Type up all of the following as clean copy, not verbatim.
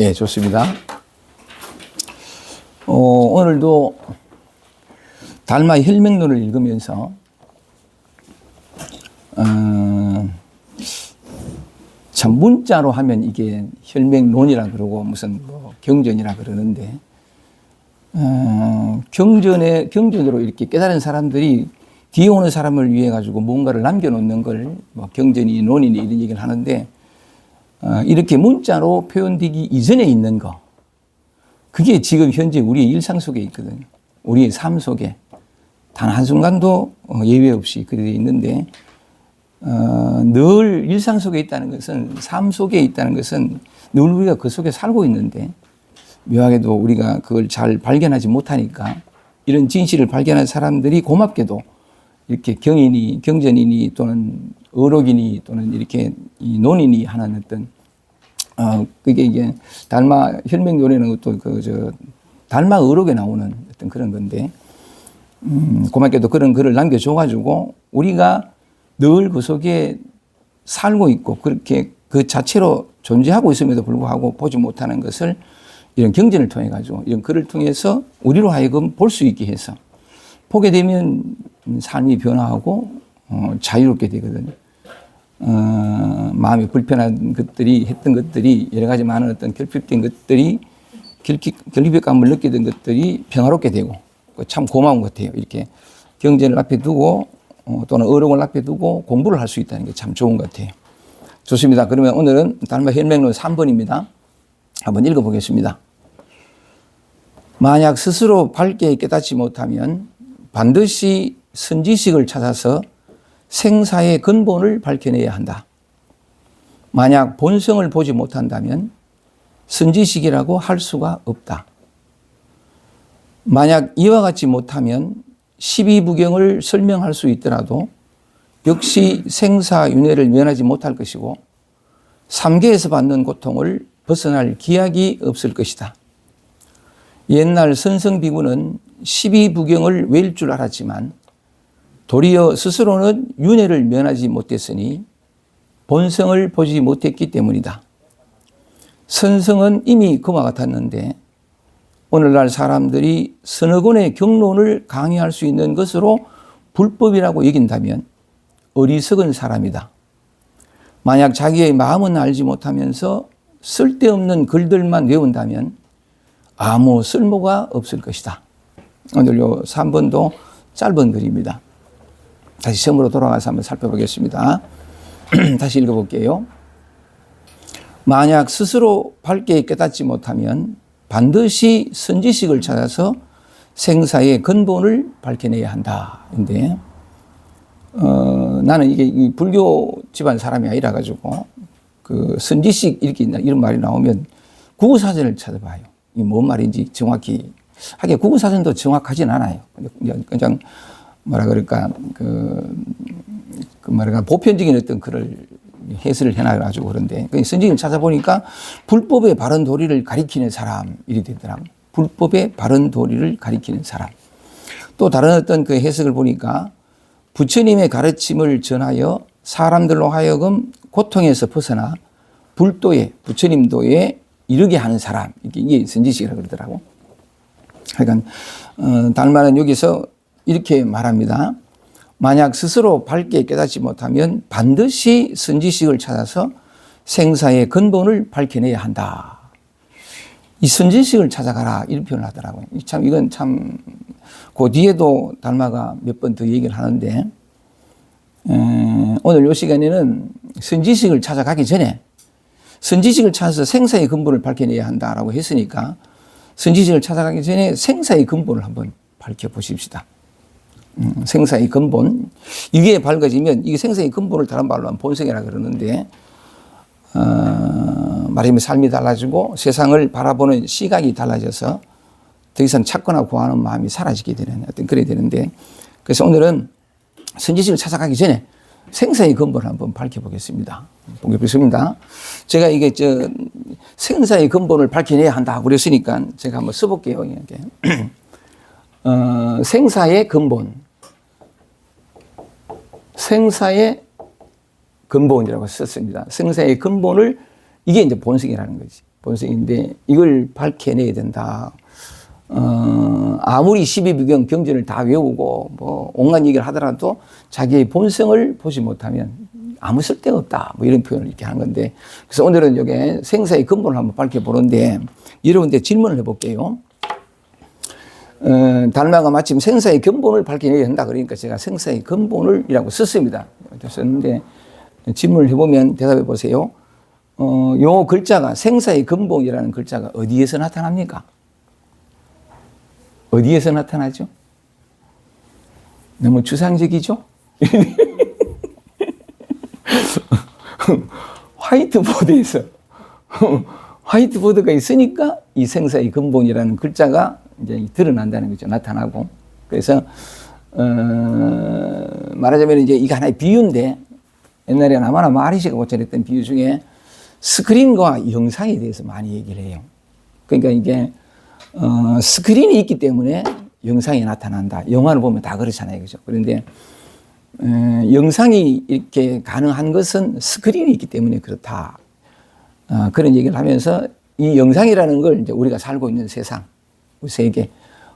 예, 좋습니다. 오늘도 달마 혈맥론을 읽으면서 참 문자로 하면 이게 혈맥론이라 그러고 무슨 뭐 경전이라 그러는데 경전으로 이렇게 깨달은 사람들이 뒤에 오는 사람을 위해 가지고 뭔가를 남겨놓는 걸 뭐 경전이 논이니 이런 얘기를 하는데 이렇게 문자로 표현되기 이전에 있는 거, 그게 지금 현재 우리의 일상 속에 있거든요. 우리의 삶 속에 단 한순간도 예외 없이 그렇게 있는데 늘 일상 속에 있다는 것은, 삶 속에 있다는 것은 늘 우리가 그 속에 살고 있는데 묘하게도 우리가 그걸 잘 발견하지 못하니까 이런 진실을 발견한 사람들이 고맙게도 이렇게 경이니 경전이니 또는 어록이니 또는 이렇게 논이니 하는 어떤 그게 이게 달마 혈맥론에는 또 달마 어록에 나오는 어떤 그런 건데 고맙게도 그런 글을 남겨줘가지고 우리가 늘 그 속에 살고 있고 그렇게 그 자체로 존재하고 있음에도 불구하고 보지 못하는 것을 이런 경전을 통해 가지고 이런 글을 통해서 우리로 하여금 볼 수 있게 해서 보게 되면 삶이 변화하고 자유롭게 되거든요. 마음이 불편한 것들이, 했던 것들이, 여러 가지 많은 어떤 결핍된 것들이, 결핍감을 느끼던 것들이 평화롭게 되고 참 고마운 것 같아요. 이렇게 경전을 앞에 두고 또는 어록을 앞에 두고 공부를 할 수 있다는 게 참 좋은 것 같아요. 좋습니다. 그러면 오늘은 달마 혈맥론 3번입니다. 한번 읽어보겠습니다. 만약 스스로 밝게 깨닫지 못하면 반드시 선지식을 찾아서 생사의 근본을 밝혀내야 한다. 만약 본성을 보지 못한다면 선지식이라고 할 수가 없다. 만약 이와 같이 못하면 12부경을 설명할 수 있더라도 역시 생사윤회를 면하지 못할 것이고 삼계에서 받는 고통을 벗어날 기약이 없을 것이다. 옛날 선성비구는 12부경을 외울 줄 알았지만 도리어 스스로는 윤회를 면하지 못했으니 본성을 보지 못했기 때문이다. 선성은 이미 그와 같았는데 오늘날 사람들이 서너 권의 경론을 강의할 수 있는 것으로 불법이라고 여긴다면 어리석은 사람이다. 만약 자기의 마음은 알지 못하면서 쓸데없는 글들만 외운다면 아무 쓸모가 없을 것이다. 오늘 요 3번도 짧은 글입니다. 다시 시험으로 돌아가서 한번 살펴보겠습니다. 다시 읽어볼게요. 만약 스스로 밝게 깨닫지 못하면 반드시 선지식을 찾아서 생사의 근본을 밝혀내야 한다. 근데 나는 이게 불교 집안 사람이 아니라 가지고 그 선지식 이렇게 이런 말이 나오면 국어사전을 찾아봐요. 이게 뭔 말인지 정확히. 하긴 국어사전도 정확하진 않아요. 그냥 뭐라 그럴까 보편적인 어떤 글을 해설을 해놔가지고 그런데 선지식을 찾아보니까 불법의 바른 도리를 가리키는 사람 이리 되더라고요. 불법의 바른 도리를 가리키는 사람. 또 다른 어떤 그 해석을 보니까 부처님의 가르침을 전하여 사람들로 하여금 고통에서 벗어나 불도에, 부처님도에 이르게 하는 사람. 이게 선지식이라고 그러더라고. 그러니까 달마는 여기서 이렇게 말합니다. 만약 스스로 밝게 깨닫지 못하면 반드시 선지식을 찾아서 생사의 근본을 밝혀내야 한다. 이 선지식을 찾아가라 이런 표현을 하더라고요. 참 이건 참 그 뒤에도 달마가 몇 번 더 얘기를 하는데 오늘 이 시간에는 선지식을 찾아가기 전에 선지식을 찾아서 생사의 근본을 밝혀내야 한다라고 했으니까 선지식을 찾아가기 전에 생사의 근본을 한번 밝혀보십시다. 생사의 근본. 이게 밝아지면 이게 생사의 근본을 다른 말로 하면 본성이라 그러는데 말하자면 삶이 달라지고 세상을 바라보는 시각이 달라져서 더 이상 찾거나 구하는 마음이 사라지게 되는 어떤 그래 되는데 그래서 오늘은 선지식을 찾아가기 전에 생사의 근본을 한번 밝혀보겠습니다. 보겠습니다. 제가 이게 생사의 근본을 밝혀내야 한다고 그랬으니까 제가 한번 써볼게요. 이렇게. 생사의 근본. 생사의 근본이라고 썼습니다. 생사의 근본을 이게 이제 본성이라는 거지. 본성인데 이걸 밝혀내야 된다. 아무리 12비경 경전을 다 외우고 뭐 온갖 얘기를 하더라도 자기의 본성을 보지 못하면 아무 쓸데가 없다. 뭐 이런 표현을 이렇게 하는 건데, 그래서 오늘은 이게 생사의 근본을 한번 밝혀보는데, 여러분들 질문을 해볼게요. 달마가 마침 생사의 근본을 밝혀내야 한다 그러니까 제가 생사의 근본을이라고 썼습니다. 썼는데 질문을 해보면 대답해 보세요. 요 글자가 생사의 근본이라는 글자가 어디에서 나타납니까? 어디에서 나타나죠? 너무 추상적이죠? 화이트보드에서 화이트보드가 있으니까 이 생사의 근본이라는 글자가 이제 드러난다는 거죠. 나타나고. 그래서 말하자면 이제 이게 하나의 비유인데, 옛날에 나마나 마리시가 고찰했던 비유 중에 스크린과 영상에 대해서 많이 얘기를 해요. 그러니까 이게 스크린이 있기 때문에 영상이 나타난다. 영화를 보면 다 그렇잖아요. 그죠? 그런데 영상이 이렇게 가능한 것은 스크린이 있기 때문에 그렇다. 그런 얘기를 하면서 이 영상이라는 걸 이제 우리가 살고 있는 세상, 세계,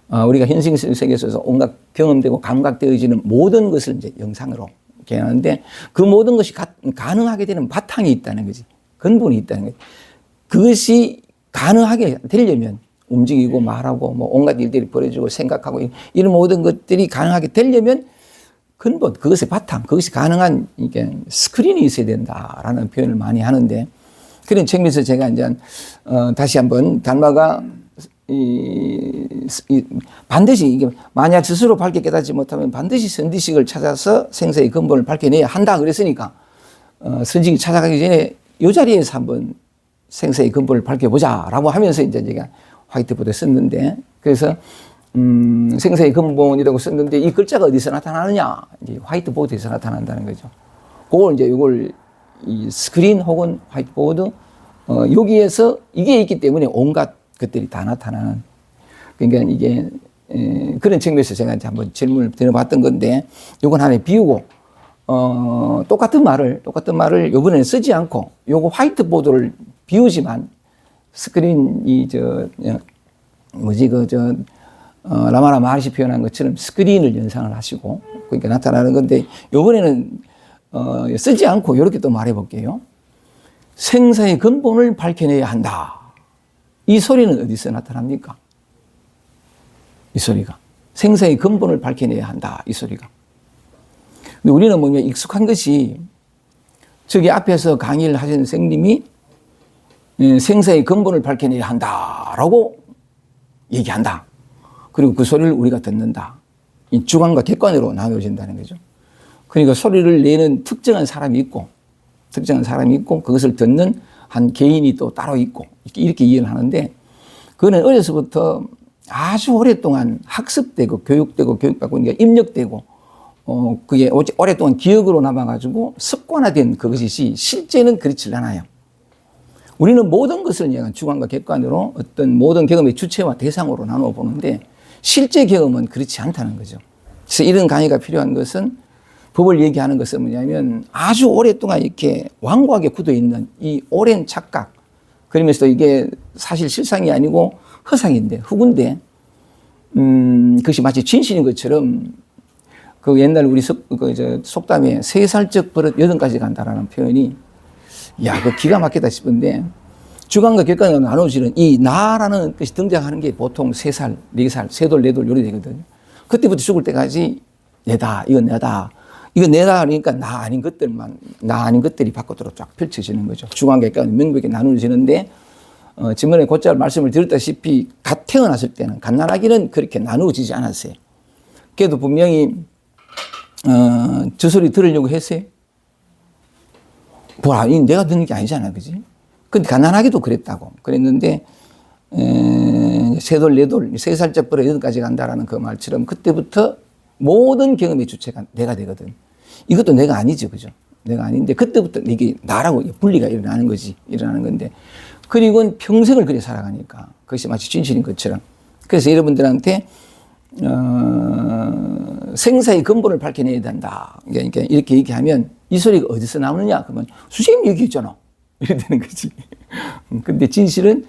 우리가 현실 세계에서 온갖 경험되고 감각되어지는 모든 것을 이제 영상으로 이렇게 하는데, 그 모든 것이 가능하게 되는 바탕이 있다는 거지. 근본이 있다는 거지. 그것이 가능하게 되려면 움직이고 말하고 뭐 온갖 일들이 벌어지고 생각하고 이런 모든 것들이 가능하게 되려면 근본, 그것의 바탕, 그것이 가능한 이게 스크린이 있어야 된다라는 표현을 많이 하는데, 그런 측면에서 제가 이제 다시 한번 달마가 반드시 이게 만약 스스로 밝게 깨닫지 못하면 반드시 선지식을 찾아서 생사의 근본을 밝혀내야 한다 그랬으니까 선지식을 찾아가기 전에 이 자리에서 한번 생사의 근본을 밝혀보자라고 하면서 이제 제가 화이트보드에 썼는데, 그래서 생사의 근본이라고 썼는데 이 글자가 어디서 나타나느냐? 이제 화이트보드에서 나타난다는 거죠. 그걸 이제 이걸 이 스크린 혹은 화이트보드 여기에서 이게 있기 때문에 온갖 것들이 다 나타나는, 그러니까 이게 그런 측면에서 제가 이제 한번 질문을 드려봤던 건데, 이건 하나의 비유고 똑같은 말을 이번에는 쓰지 않고 요거 화이트보드를 비우지만 스크린이 라마나 마르시 표현한 것처럼 스크린을 연상을 하시고 그러니까 나타나는 건데, 요번에는 쓰지 않고 이렇게 또 말해 볼게요. 생사의 근본을 밝혀내야 한다. 이 소리는 어디서 나타납니까? 이 소리가. 생사의 근본을 밝혀내야 한다. 이 소리가. 근데 우리는 뭐냐, 익숙한 것이 저기 앞에서 강의를 하신 선생님이 생사의 근본을 밝혀내야 한다라고 얘기한다. 그리고 그 소리를 우리가 듣는다. 이 주관과 객관으로 나누어진다는 거죠. 그러니까 소리를 내는 특정한 사람이 있고 그것을 듣는 한 개인이 또 따로 있고 이렇게 이해를 하는데, 그거는 어려서부터 아주 오랫동안 학습되고 교육받고 그러니까 입력되고 그게 오랫동안 기억으로 남아가지고 습관화된 그것이지 실제는 그렇지 않아요. 우리는 모든 것을 주관과 객관으로 어떤 모든 경험의 주체와 대상으로 나누어 보는데 실제 경험은 그렇지 않다는 거죠. 그래서 이런 강의가 필요한 것은, 법을 얘기하는 것은 뭐냐면 아주 오랫동안 이렇게 완고하게 굳어있는 이 오랜 착각, 그러면서 이게 사실 실상이 아니고 허상인데 후군데 그것이 마치 진실인 것처럼, 그 옛날 우리 속담에 3살적 버릇 8가지 간다라는 표현이, 야, 그 기가 막히다 싶은데, 주관과 객관으로 나눠지는 이 나라는 것이 등장하는 게 보통 3살, 4살, 3돌, 4돌 요리 되거든요. 그때부터 죽을 때까지 내다, 이건 내다, 이건 내다 하니까 나 아닌 것들이 밖으로 쫙 펼쳐지는 거죠. 주관과 객관이 명백히 나누어지는데, 지난번에 곧잘 말씀을 드렸다시피 갓 태어났을 때는 갓난아기는 그렇게 나누어지지 않았어요. 그래도 분명히 저 소리 들으려고 했어요. 아니, 내가 듣는 게 아니잖아, 그지? 근데 갓난아기도 그랬는데, 3돌, 4돌, 3살적 버릇 8가지 간다라는 그 말처럼 그때부터 모든 경험의 주체가 내가 되거든. 이것도 내가 아니죠, 그죠? 내가 아닌데, 그때부터 이게 나라고 분리가 일어나는 건데, 그리고 평생을 그렇게 살아가니까 그것이 마치 진실인 것처럼. 그래서 여러분들한테 생사의 근본을 밝혀내야 된다. 그러니까 이렇게 얘기하면 이 소리가 어디서 나오느냐? 그러면 선생님이 얘기했잖아. 이래 되는 거지. 근데 진실은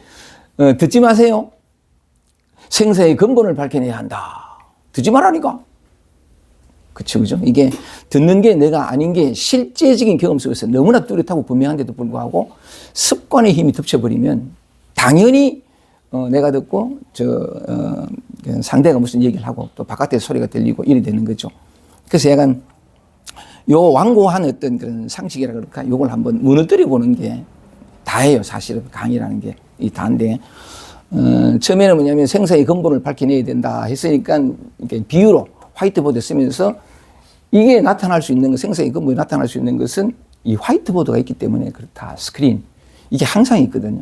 듣지 마세요. 생사의 근본을 밝혀내야 한다. 듣지 말라니까. 그쵸, 그죠? 이게 듣는 게 내가 아닌 게 실제적인 경험 속에서 너무나 뚜렷하고 분명한데도 불구하고 습관의 힘이 덮쳐버리면 당연히 내가 듣고 상대가 무슨 얘기를 하고 또 바깥에 소리가 들리고 이래 되는 거죠. 그래서 약간 요 완고한 어떤 그런 상식이라 그럴까 요걸 한번 무너뜨려 보는 게 다예요. 사실은 강의라는 게 이 다인데 처음에는 뭐냐면 생사의 근본을 밝혀내야 된다 했으니까 이렇게 비유로 화이트보드 쓰면서 이게 나타날 수 있는 것, 생사의 근본이 나타날 수 있는 것은 이 화이트보드가 있기 때문에 그렇다. 스크린. 이게 항상 있거든요.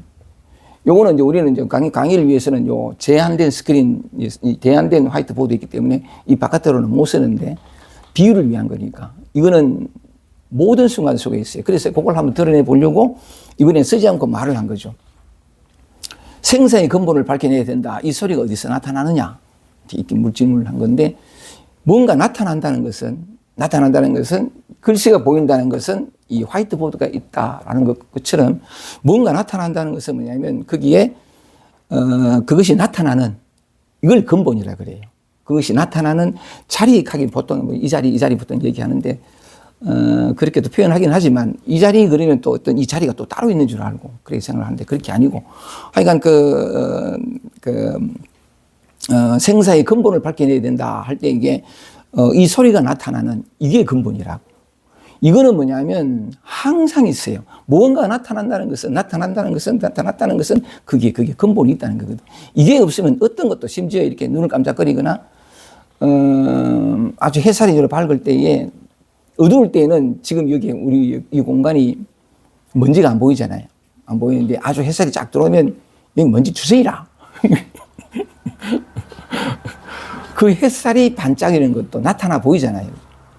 요거는 이제 우리는 이제 강의를 위해서는 요 제한된 스크린, 제한된 화이트보드 있기 때문에 이 바깥으로는 못 쓰는데 비유를 위한 거니까. 이거는 모든 순간 속에 있어요. 그래서 그걸 한번 드러내 보려고 이번에 쓰지 않고 말을 한 거죠. 생사의 근본을 밝혀내야 된다. 이 소리가 어디서 나타나느냐? 이렇게 물질문을 한 건데 뭔가 나타난다는 것은 글씨가 보인다는 것은 이 화이트보드가 있다라는 것처럼 뭔가 나타난다는 것은 뭐냐면 거기에 그것이 나타나는 이걸 근본이라 그래요. 그것이 나타나는 자리하긴 보통 이 자리 보통 얘기하는데 그렇게도 표현하긴 하지만 이 자리 그러면 또 어떤 이 자리가 또 따로 있는 줄 알고 그렇게 생각을 하는데 그렇게 아니고 하여간 생사의 근본을 밝혀내야 된다 할 때 이게 이 소리가 나타나는 이게 근본이라고. 이거는 뭐냐면 항상 있어요. 무언가 나타난다는 것은 그게 근본이 있다는 거거든. 이게 없으면 어떤 것도 심지어 이렇게 눈을 깜짝거리거나 아주 햇살이 밝을 때에 어두울 때는 지금 여기 우리 이 공간이 먼지가 안 보이잖아요. 안 보이는데 아주 햇살이 쫙 들어오면 여기 먼지 주세요라. 그 햇살이 반짝이는 것도 나타나 보이잖아요.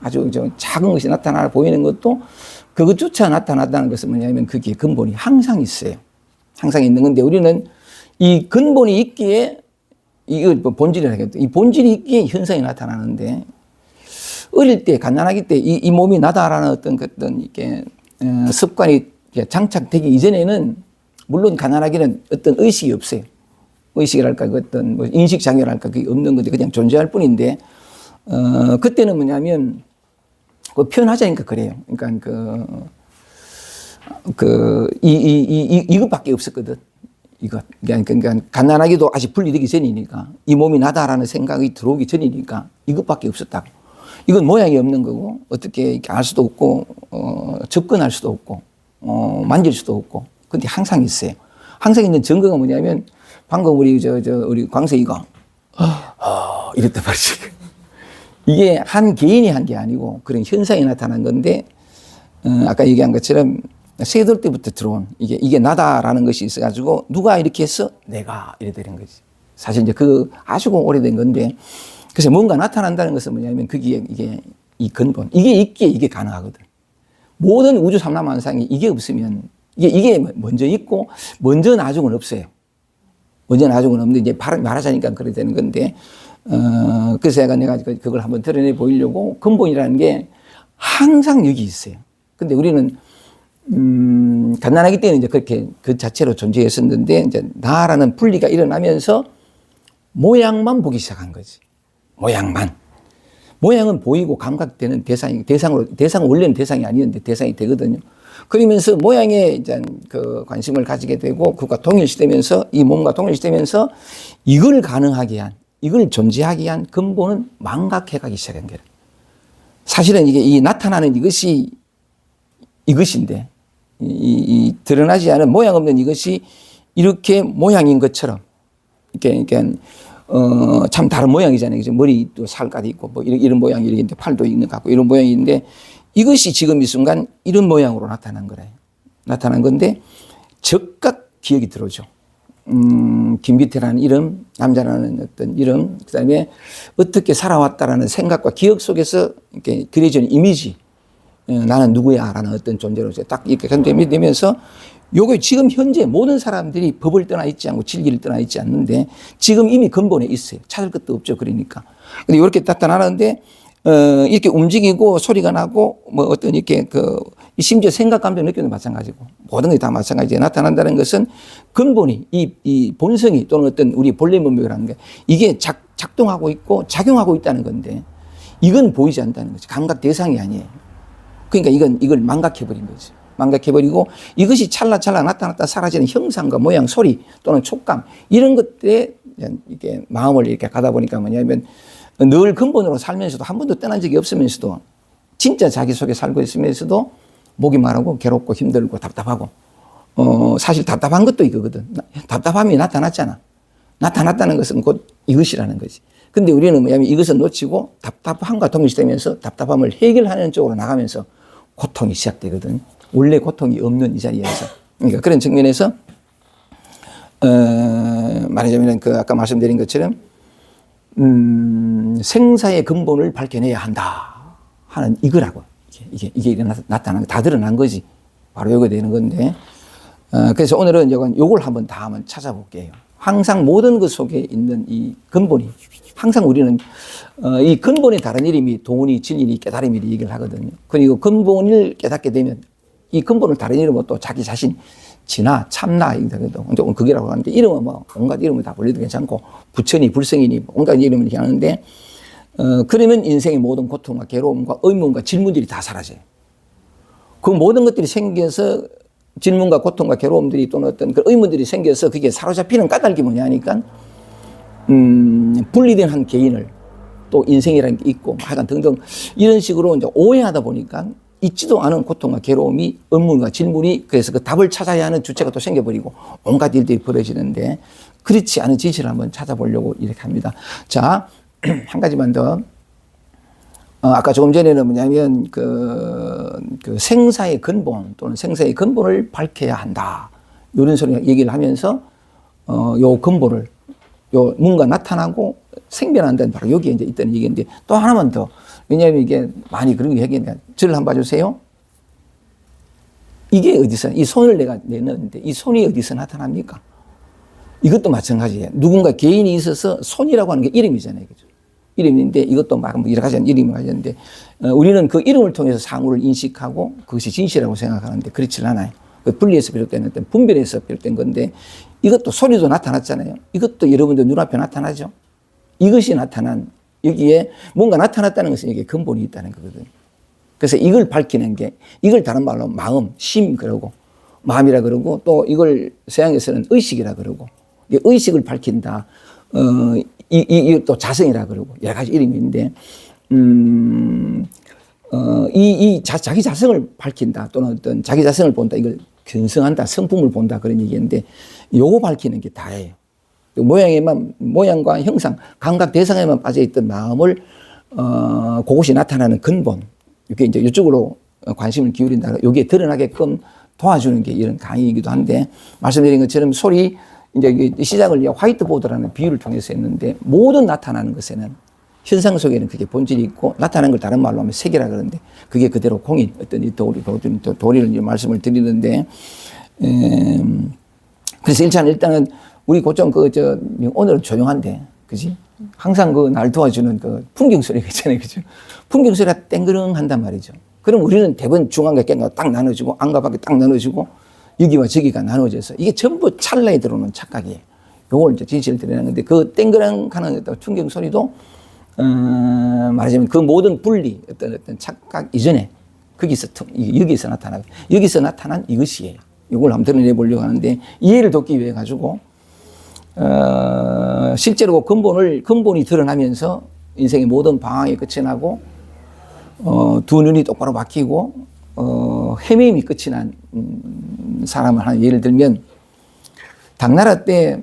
아주 작은 것이 나타나 보이는 것도 그것조차 나타났다는 것은 뭐냐면 그게 근본이 항상 있어요. 항상 있는 건데 우리는 이 근본이 있기에 이거 본질이라 하겠다. 이 본질이 있기에 현상이 나타나는데 어릴 때 갓난아기 때 이 몸이 나다라는 어떤 이게 습관이 장착되기 이전에는 물론 갓난아기는 어떤 의식이 없어요. 의식이랄까 어떤 뭐 인식 장애랄까 그게 없는 건데 그냥 존재할 뿐인데 그때는 뭐냐면 그 표현하자니까 그래요. 그러니까 이것밖에 없었거든. 이것. 그러니까 갓난아기도 아직 분리되기 전이니까 이 몸이 나다라는 생각이 들어오기 전이니까 이것밖에 없었다고. 이건 모양이 없는 거고 어떻게 이렇게 알 수도 없고 접근할 수도 없고 만질 수도 없고 근데 항상 있어요. 항상 있는 증거가 뭐냐면 방금 우리 우리 광석이가 이랬단 말이지. 이게 한 개인이 한 게 아니고 그런 현상이 나타난 건데 아까 얘기한 것처럼 새돌 때부터 들어온 이게 나다라는 것이 있어가지고 누가 이렇게 했어? 내가 이래 되는 거지. 사실 이제 그 아주 오래된 건데 그래서 뭔가 나타난다는 것은 뭐냐면 이게 이 근본 이게 있기에 이게 가능하거든. 모든 우주 삼라만상이 이게 없으면 이게 먼저 있고 먼저 나중은 없어요. 먼저 나중은 없는데 이제 말하자니까 그래 되는 건데 그래서 내가 그걸 한번 드러내 보이려고 근본이라는 게 항상 여기 있어요. 근데 우리는 갓난아기 때는 이제 그렇게 그 자체로 존재했었는데 이제 나라는 분리가 일어나면서 모양만 보기 시작한 거지. 모양은 보이고 감각되는 대상은 원래는 대상이 아니었는데 대상이 되거든요. 그러면서 모양에 이제 그 관심을 가지게 되고 그것과 동일시되면서 이 몸과 동일시되면서 이걸 가능하게 한 이걸 존재하게 한 근본은 망각해 가기 시작한 거예요. 사실은 이 나타나는 이것인데 이 드러나지 않은 모양 없는 이것이 이렇게 모양인 것처럼 이렇게 참 다른 모양이잖아요. 그죠? 머리도 살까지 있고 뭐 이런 모양이 이렇게 팔도 있는 것 같고 이런 모양인데 이것이 지금 이 순간 이런 모양으로 나타난 거래요. 나타난 건데 즉각 기억이 들어오죠. 김기태라는 이름, 남자라는 어떤 이름, 그 다음에 어떻게 살아왔다라는 생각과 기억 속에서 이렇게 그려지는 이미지, 나는 누구야 라는 어떤 존재로서 딱 이렇게 되면서 요게 지금 현재 모든 사람들이 법을 떠나 있지 않고 진리를 떠나 있지 않는데 지금 이미 근본에 있어요. 찾을 것도 없죠. 그러니까. 근데 이렇게 나타나는데 이렇게 움직이고 소리가 나고 뭐 어떤 이렇게 심지어 생각 감정 느끼는 마찬가지고 모든 게 다 마찬가지에 나타난다는 것은 근본이 이 본성이 또는 어떤 우리 본래 문명이라는 게 이게 작동하고 있고 작용하고 있다는 건데 이건 보이지 않는다는 거죠. 감각 대상이 아니에요. 그러니까 이걸 망각해버린 거죠. 망각해버리고 이것이 찰나찰나 나타났다 사라지는 형상과 모양, 소리 또는 촉감 이런 것들에 이렇게 마음을 이렇게 가다 보니까 뭐냐면 늘 근본으로 살면서도 한 번도 떠난 적이 없으면서도 진짜 자기 속에 살고 있으면서도 목이 마르고 괴롭고 힘들고 답답하고 사실 답답한 것도 이거거든. 답답함이 나타났잖아. 나타났다는 것은 곧 이것이라는 거지. 근데 우리는 뭐냐면 이것을 놓치고 답답함과 동일시되면서 답답함을 해결하는 쪽으로 나가면서 고통이 시작되거든. 원래 고통이 없는 이 자리에서. 그러니까 그런 측면에서 말하자면 아까 말씀드린 것처럼 생사의 근본을 밝혀내야 한다 하는 이거라고. 이게 나타난 거 다 드러난 거지. 바로 요거 되는 건데. 그래서 오늘은 요걸 한번 찾아볼게요. 항상 모든 것 속에 있는 이 근본이 항상 우리는 이 근본의 다른 이름이 도원이, 진리니, 깨달음이라 얘기를 하거든요. 그리고 근본을 깨닫게 되면 이 근본을 다른 이름으로 또 자기 자신 진화, 참나 이거거든. 오늘 그게라고 하는데 이름은 뭐 온갖 이름을 다 불러도 괜찮고 부처니, 불성이니 온갖 이름을 이렇게 하는데 그러면 인생의 모든 고통과 괴로움과 의문과 질문들이 다 사라져요. 그 모든 것들이 생겨서 질문과 고통과 괴로움들이 또는 어떤 그 의문들이 생겨서 그게 사로잡히는 까닭이 뭐냐니까 분리된 한 개인을 또 인생이라는 게 있고 하여간 등등 이런 식으로 이제 오해하다 보니까 있지도 않은 고통과 괴로움이 의문과 질문이 그래서 그 답을 찾아야 하는 주체가 또 생겨버리고 온갖 일들이 벌어지는데 그렇지 않은 진실을 한번 찾아보려고 이렇게 합니다. 자, 한 가지만 더. 아까 조금 전에는 뭐냐면 그 생사의 근본 또는 생사의 근본을 밝혀야 한다. 이런 소리 얘기를 하면서 요 근본을 요 뭔가 나타나고 생겨난다는 바로 여기에 이제 있다는 얘기인데 또 하나만 더. 왜냐하면 이게 많이 그런 게 얘기했는데 저를 한번 봐주세요. 이게 어디서 이 손을 내가 내놨는데 이 손이 어디서 나타납니까? 이것도 마찬가지예요. 누군가 개인이 있어서 손이라고 하는 게 이름이잖아요. 그죠? 이름인데 이것도 막 여러 가지 이름을 가졌는데 우리는 그 이름을 통해서 상호를 인식하고 그것이 진실이라고 생각하는데 그렇지 않아요. 분리해서 비롯된 어떤 분별에서 비롯된 건데 이것도 소리도 나타났잖아요. 이것도 여러분들 눈앞에 나타나죠. 이것이 나타난 여기에 뭔가 나타났다는 것은 여기에 근본이 있다는 거거든요. 그래서 이걸 밝히는 게 이걸 다른 말로 마음, 심 그러고 마음이라 그러고 또 이걸 서양에서는 의식이라 그러고 의식을 밝힌다. 이 또 자성이라 그러고 여러 가지 이름이 있는데 자기 자성을 밝힌다 또는 어떤 자기 자성을 본다 이걸 견성한다 성품을 본다 그런 얘기인데 요거 밝히는 게 다예요. 모양과 형상 감각 대상에만 빠져있던 마음을 그것이 나타나는 근본 이게 이제 이쪽으로 관심을 기울인다 여기에 드러나게끔 도와주는 게 이런 강의이기도 한데 말씀드린 것처럼 소리 이제 시작을 화이트보드라는 비유를 통해서 했는데 모든 나타나는 것에는 현상 속에는 그게 본질이 있고 나타나는 걸 다른 말로 하면 색이라 그러는데 그게 그대로 공인 어떤 이 도리를 말씀을 드리는데 그래서 일단은 우리 고점 오늘은 조용한데 그지 항상 날 도와주는 풍경 소리가 있잖아요 그죠 풍경 소리가 땡그릉 한단 말이죠. 그럼 우리는 대부분 중앙과 깽가 딱 나눠주고 안과 밖에 딱 나눠주고 여기와 저기가 나눠져서 이게 전부 찰나에 들어오는 착각이에요. 요걸 이제 진실을 드리는 건데 그 땡그랑 하는 풍경 소리도 말하자면 그 모든 분리 어떤 착각 이전에 여기서 나타난 이것이에요. 이걸 한번 드러내 보려고 하는데 이해를 돕기 위해 가지고 실제로 근본이 드러나면서 인생의 모든 방황이 끝이 나고 두 눈이 똑바로 막히고 헤매임이 끝이 난 사람을 하나 예를 들면 당나라 때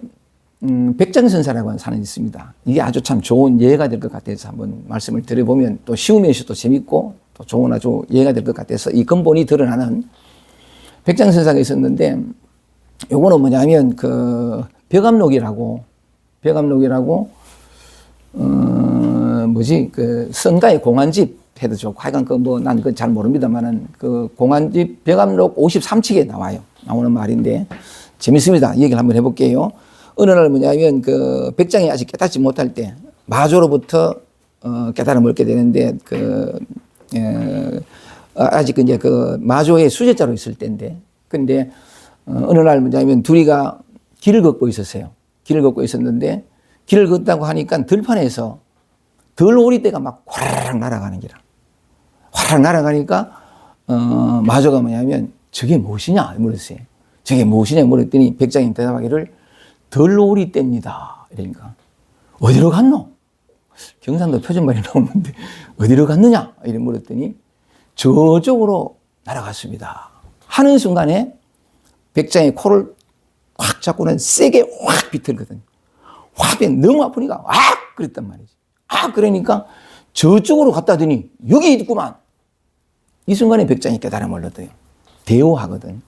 백장선사라고 하는 사람이 있습니다. 이게 아주 참 좋은 예가 될 것 같아서 한번 말씀을 드려보면 또 쉬우면서도 재밌고 또 좋은 아주 예가 될 것 같아서 이 근본이 드러나는 백장선사가 있었는데 요거는 뭐냐면 벽암록이라고 성가의 공안집 해도 좋고 하여간 난 그건 잘 모릅니다만은 공안집 벽암록 53칙에 나오는 말인데 재밌습니다. 얘기를 한번 해볼게요. 어느 날 뭐냐면 백장이 아직 깨닫지 못할 때 마조로부터 깨달음을 얻게 되는데, 아직 이제 마조의 수제자로 있을 때인데, 근데, 어느 날 뭐냐면 둘이가 길을 걷고 있었어요. 길을 걷고 있었는데, 길을 걷다고 하니까 들판에서 들오리떼가 막 화라락 날아가는 기라. 화라락 날아가니까, 마조가 뭐냐면, 저게 무엇이냐? 물었어요. 저게 무엇이냐? 물었더니 백장이 대답하기를, 들오리떼입니다. 이러니까, 어디로 갔노? 경상도 표준말이 나오는데, 어디로 갔느냐? 이래 물었더니, 저쪽으로 날아갔습니다. 하는 순간에 백장의 코를 확 잡고는 세게 확 비틀거든요. 확 너무 아프니까, 그랬단 말이지. 그러니까 저쪽으로 갔다 더니, 여기 있구만. 이 순간에 백장이 깨달음을 얻어요. 대오하거든.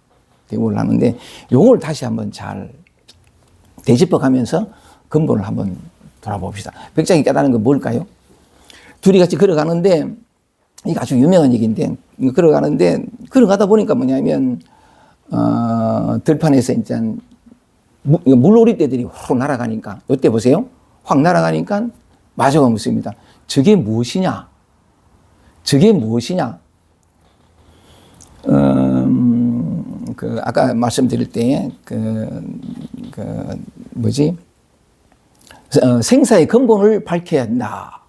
대오를 하는데, 요걸 다시 한번 잘 되짚어 가면서 근본을 한번 돌아봅시다. 백장이 깨달은 건 뭘까요? 둘이 같이 걸어가는데, 이게 아주 유명한 얘기인데, 걸어가다 보니까 뭐냐면, 들판에서 이제 물오리떼들이 확 날아가니까, 이때 보세요. 확 날아가니까 마조가 묻습니다. 저게 무엇이냐? 저게 무엇이냐? 아까 말씀드릴 때, 생사의 근본을 밝혀야 한다.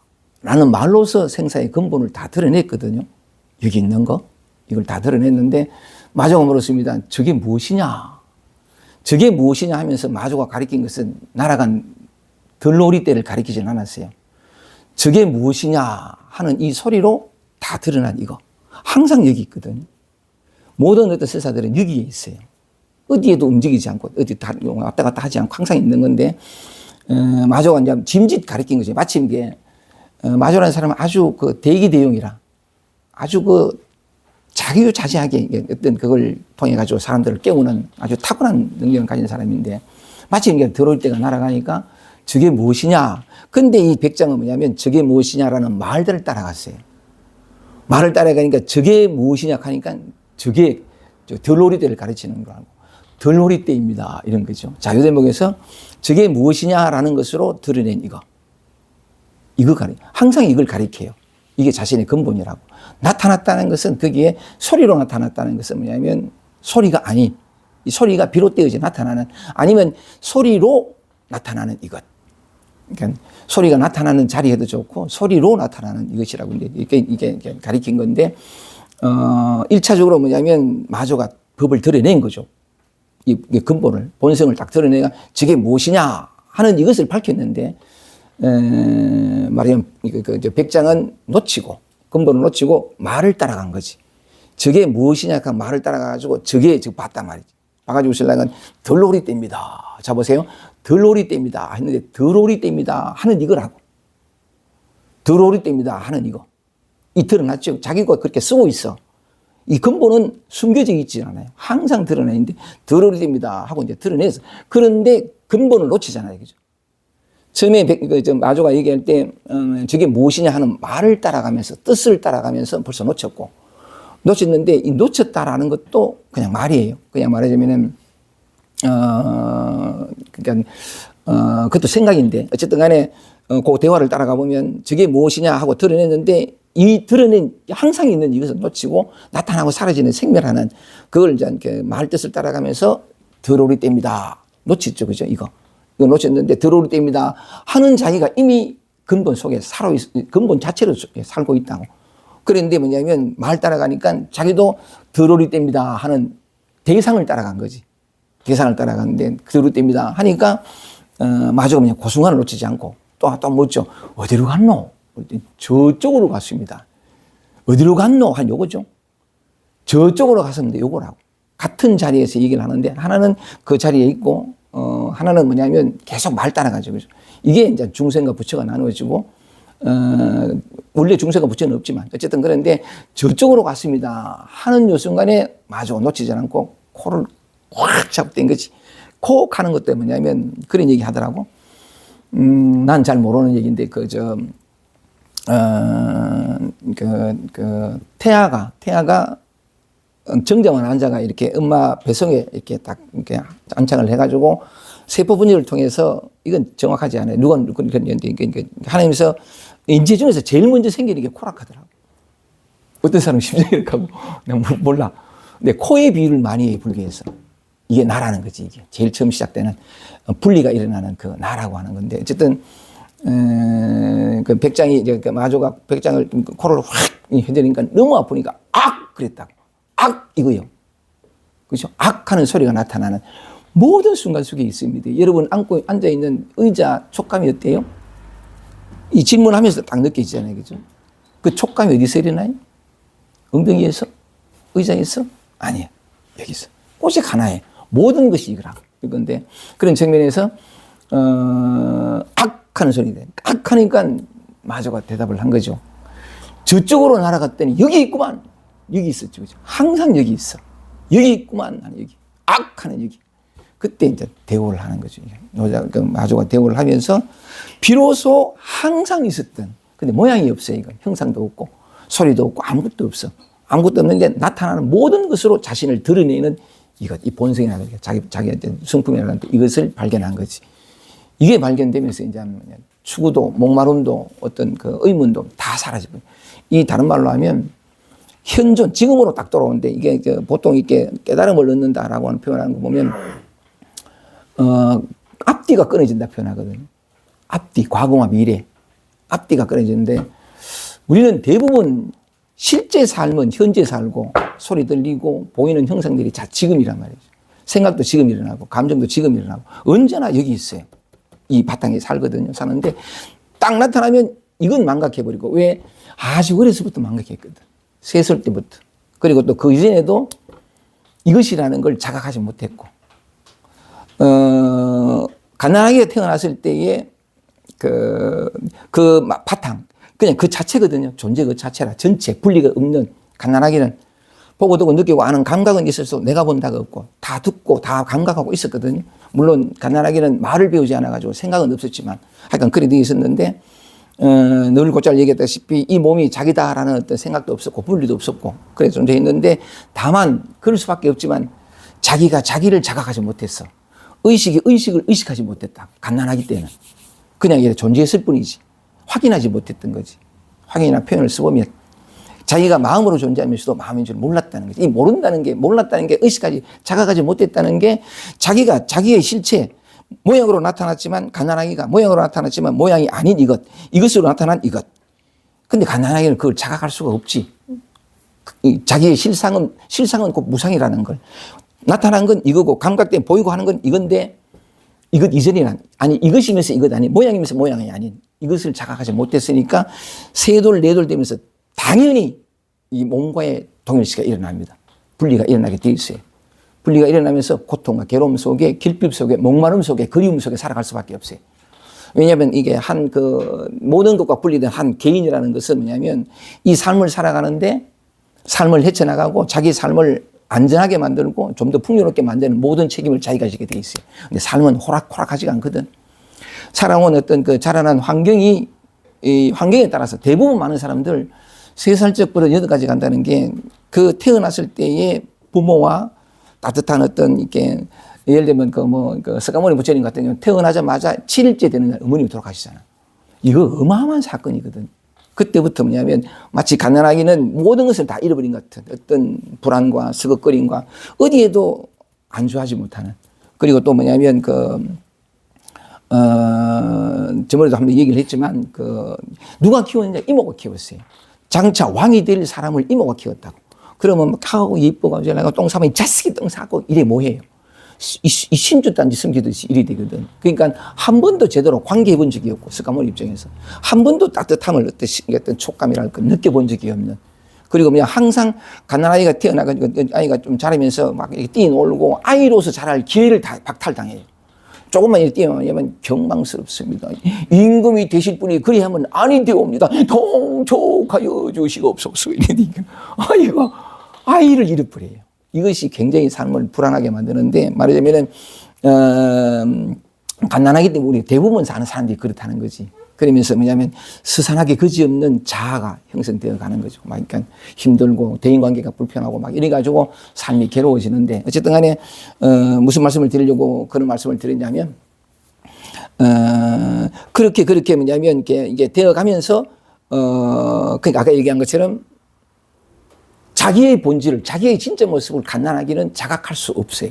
라는 말로서 생사의 근본을 다 드러냈거든요. 여기 있는 거. 이걸 다 드러냈는데, 마조가 물었습니다. 저게 무엇이냐? 저게 무엇이냐 하면서 마조가 가리킨 것은 날아간 들오리떼를 가리키진 않았어요. 저게 무엇이냐 하는 이 소리로 다 드러난 이거. 항상 여기 있거든요. 모든 어떤 설사들은 여기에 있어요. 어디에도 움직이지 않고, 어디 왔다 갔다 하지 않고 항상 있는 건데, 마조가 이제 짐짓 가리킨 거죠. 마침 이게, 마조라는 사람은 아주 대기대용이라, 아주 자기유자재하게 어떤 그걸 통해가지고 사람들을 깨우는 아주 타고난 능력을 가진 사람인데, 마침 이게 들오리떼가 날아가니까 저게 무엇이냐. 근데 이 백장은 뭐냐면 저게 무엇이냐라는 말들을 따라갔어요. 말을 따라가니까 저게 무엇이냐 하니까 저게 들오리떼를 가르치는 거라고. 들오리떼입니다. 이런 거죠. 자, 이 대목에서 저게 무엇이냐라는 것으로 드러낸 이거. 항상 이걸 가리켜요. 이게 자신의 근본이라고. 나타났다는 것은 거기에 소리로 나타났다는 것은 뭐냐면 소리가 아닌, 이 소리가 비롯되어져 나타나는, 아니면 소리로 나타나는 이것. 그러니까 소리가 나타나는 자리에도 좋고 소리로 나타나는 이것이라고 이게 가리킨 건데, 1차적으로 뭐냐면 마조가 법을 드러낸 거죠. 이 근본을, 본성을 딱 드러내가 저게 무엇이냐 하는 이것을 밝혔는데, 말하자면 백장은 놓치고, 근본을 놓치고 말을 따라간 거지. 저게 무엇이냐 그 말을 따라가가지고 저게 지금 봤단 말이지. 봐가지고 신랑은 들오리떼입니다. 자, 보세요. 들오리떼입니다 했는데, 들오리떼입니다 하는 이거라고. 들오리떼입니다 하는 이거. 이 드러났죠. 자기가 그렇게 쓰고 있어. 이 근본은 숨겨져 있지 않아요. 항상 드러내는데, 들오리떼입니다 하고 이제 드러내서. 그런데 근본을 놓치잖아요. 그죠? 처음에 마조가 얘기할 때, 저게 무엇이냐 하는 말을 따라가면서, 뜻을 따라가면서 벌써 놓쳤는데, 이 놓쳤다라는 것도 그냥 말이에요. 그냥 말하자면은, 그것도 생각인데, 어쨌든 간에, 그 대화를 따라가 보면 저게 무엇이냐 하고 드러냈는데, 이 드러낸 항상 있는 이것을 놓치고 나타나고 사라지는 생멸하는 그걸 이제 말 뜻을 따라가면서 들오리떼입니다. 놓쳤죠. 그죠? 이거 놓쳤는데 들오리떼입니다 하는 자기가 이미 근본 속에 근본 자체로 살고 있다고. 그런데 뭐냐면 말 따라가니까 자기도 들오리떼입니다 하는 대상을 따라간 거지. 대상을 따라갔는데 들오리떼입니다 하니까 마저가 그냥 그 순간을 놓치지 않고 또 묻죠. 어디로 갔노? 저쪽으로 갔습니다. 어디로 갔노? 한 요거죠. 저쪽으로 갔습니다. 요거라고. 같은 자리에서 얘기를 하는데 하나는 그 자리에 있고 하나는 뭐냐면 계속 말 따라가죠. 이게 이제 중생과 부처가 나누어지고 원래 중생과 부처는 없지만 어쨌든 그런데 저쪽으로 갔습니다 하는 요 순간에 마저 놓치지 않고 코를 확 잡고 된 거지. 코 가는 것 때문에 뭐냐면 그런 얘기 하더라고. 난 잘 모르는 얘기인데 태아가 정정한 환자가 이렇게 엄마 배송에 이렇게 딱 이렇게 안착을 해가지고 세포 분열을 통해서 이건 정확하지 않아요. 누가 하나님께서 인재 중에서 제일 먼저 생기는 게 코라카더라고. 어떤 사람은 심지어 이렇게 하고, 내가 몰라. 근데 코의 비유를 많이 해, 불교에서. 이게 나라는 거지, 이게. 제일 처음 시작되는 분리가 일어나는 그 나라고 하는 건데, 어쨌든, 그 백장이, 이제 그 마조가 백장을 코를 확 흔들니까 너무 아프니까, 악! 그랬다고. 악! 이거요. 그죠? 악! 하는 소리가 나타나는 모든 순간 속에 있습니다. 여러분 앉아있는 의자 촉감이 어때요? 이 질문하면서 딱 느껴지잖아요. 그죠? 그 촉감이 어디서 일어나요? 엉덩이에서? 의자에서? 아니에요. 여기서. 오직 하나에 모든 것이 이건데, 그런 측면에서, 악! 하는 소리가 돼요. 악! 하니까 마조가 대답을 한 거죠. 저쪽으로 날아갔더니 여기 있구만. 여기 있었죠. 그죠? 항상 여기 있어. 여기 있구만. 여기. 악! 하는 여기. 그때 이제 대오를 하는 거죠. 그 마조가 대오를 하면서 비로소 항상 있었던, 근데 모양이 없어요. 이건 형상도 없고 소리도 없고 아무것도 없어. 아무것도 없는데 나타나는 모든 것으로 자신을 드러내는 이것, 이 본성이라는 게 자기한테 성품이라는 이것을 발견한 거지. 이게 발견되면서 이제 추구도, 목마름도, 어떤 그 의문도 다 사라지고, 이 다른 말로 하면 현존, 지금으로 딱 돌아오는데, 이게 보통 이렇게 깨달음을 얻는다라고 하는 표현하는 거 보면, 앞뒤가 끊어진다 표현하거든요. 앞뒤, 과거와 미래. 앞뒤가 끊어지는데, 우리는 대부분 실제 삶은 현재 살고, 소리 들리고, 보이는 형상들이 다 지금이란 말이죠. 생각도 지금 일어나고, 감정도 지금 일어나고, 언제나 여기 있어요. 이 바탕에 살거든요. 사는데, 딱 나타나면 이건 망각해버리고, 왜? 아주 어려서부터 망각했거든. 3살 때부터. 그리고 또 그 이전에도 이것이라는 걸 자각하지 못했고, 가난하게 태어났을 때의 그 바탕, 그냥 그 자체거든요. 존재 그 자체라. 전체, 분리가 없는, 가난하게는 보고 듣고 느끼고 아는 감각은 있어서 내가 본다가 없고, 다 듣고 다 감각하고 있었거든요. 물론 가난하게는 말을 배우지 않아가지고 생각은 없었지만, 하여간 그래 되어 있었는데, 늘 곧잘 얘기했다시피 이 몸이 자기다라는 어떤 생각도 없었고, 분리도 없었고, 그래 존재했는데, 다만, 그럴 수밖에 없지만, 자기가 자기를 자각하지 못했어. 의식이 의식을 의식하지 못했다. 갓난아기 때는. 그냥 이렇게 존재했을 뿐이지. 확인하지 못했던 거지. 확인이나 표현을 써보면 자기가 마음으로 존재하면서도 마음인 줄 몰랐다는 거지. 이 모른다는 게, 몰랐다는 게 의식하지, 자각하지 못했다는 게 자기가 자기의 실체, 모양으로 나타났지만, 가난하기가 모양으로 나타났지만 모양이 아닌 이것으로 나타난 이것. 근데 가난하기는 그걸 자각할 수가 없지. 자기의 실상은 꼭 무상이라는 걸. 나타난 건 이거고, 감각 때문에 보이고 하는 건 이건데, 이것 이전이란, 아니, 이것이면서 이것 아닌, 모양이면서 모양이 아닌, 이것을 자각하지 못했으니까, 세돌, 네돌 되면서 당연히 이 몸과의 동일시가 일어납니다. 분리가 일어나게 되어 있어요. 분리가 일어나면서 고통과 괴로움 속에, 길핍 속에, 목마름 속에, 그리움 속에 살아갈 수밖에 없어요. 왜냐하면 이게 모든 것과 분리된 한 개인이라는 것은 뭐냐면, 이 삶을 살아가는데, 삶을 헤쳐나가고, 자기 삶을 안전하게 만들고 좀 더 풍요롭게 만드는 모든 책임을 자기가 지게 돼 있어요. 근데 삶은 호락호락하지가 않거든. 살아온 어떤 그 자라난 환경에 따라서 대부분 많은 사람들 3살적부터 8까지 간다는 게 그 태어났을 때의 부모와 따뜻한 어떤 이렇게 예를 들면 석가모니 부처님 같은 경우는 태어나자마자 7일째 되는 날 어머님이 돌아가시잖아. 이거 어마어마한 사건이거든. 그때부터 뭐냐면 마치 가난하기는 모든 것을 다 잃어버린 것 같은 어떤 불안과 서걱거림과 어디에도 안주하지 못하는. 그리고 또 뭐냐면 저번에도 한번 얘기를 했지만 누가 키웠느냐? 이모가 키웠어요. 장차 왕이 될 사람을 이모가 키웠다고. 그러면 막 하고 예뻐가지고 내가 똥 싸면 자식이 똥 싸고 이래 뭐해요? 이 신주단지 숨기듯이 일이 되거든. 그러니까 한 번도 제대로 관계해 본 적이 없고, 석가모니 입장에서 한 번도 따뜻함을 어떤 촉감이랄까 느껴본 적이 없는. 그리고 그냥 항상 가난아이가 태어나가지고 아이가 좀 자라면서 막 이렇게 뛰놀고 아이로서 자랄 기회를 다 박탈당해요. 조금만 이렇게 뛰어나면 경망스럽습니다. 임금이 되실 분이 그리하면 아니되옵니다. 통촉하여 주시옵소서. 이러니까 아이를 잃어버려요. 이것이 굉장히 삶을 불안하게 만드는데, 말하자면은, 갓난하기 때문에 우리 대부분 사는 사람들이 그렇다는 거지. 그러면서 뭐냐면, 스산하게 그지없는 자아가 형성되어 가는 거죠. 막, 그러니까 힘들고, 대인관계가 불편하고 막 이래가지고 삶이 괴로워지는데, 어쨌든 간에, 무슨 말씀을 드리려고 그런 말씀을 드렸냐면, 그렇게 뭐냐면, 이게 되어 가면서 그러니까 아까 얘기한 것처럼 자기의 본질을, 자기의 진짜 모습을 갓난아기는 자각할 수 없어요.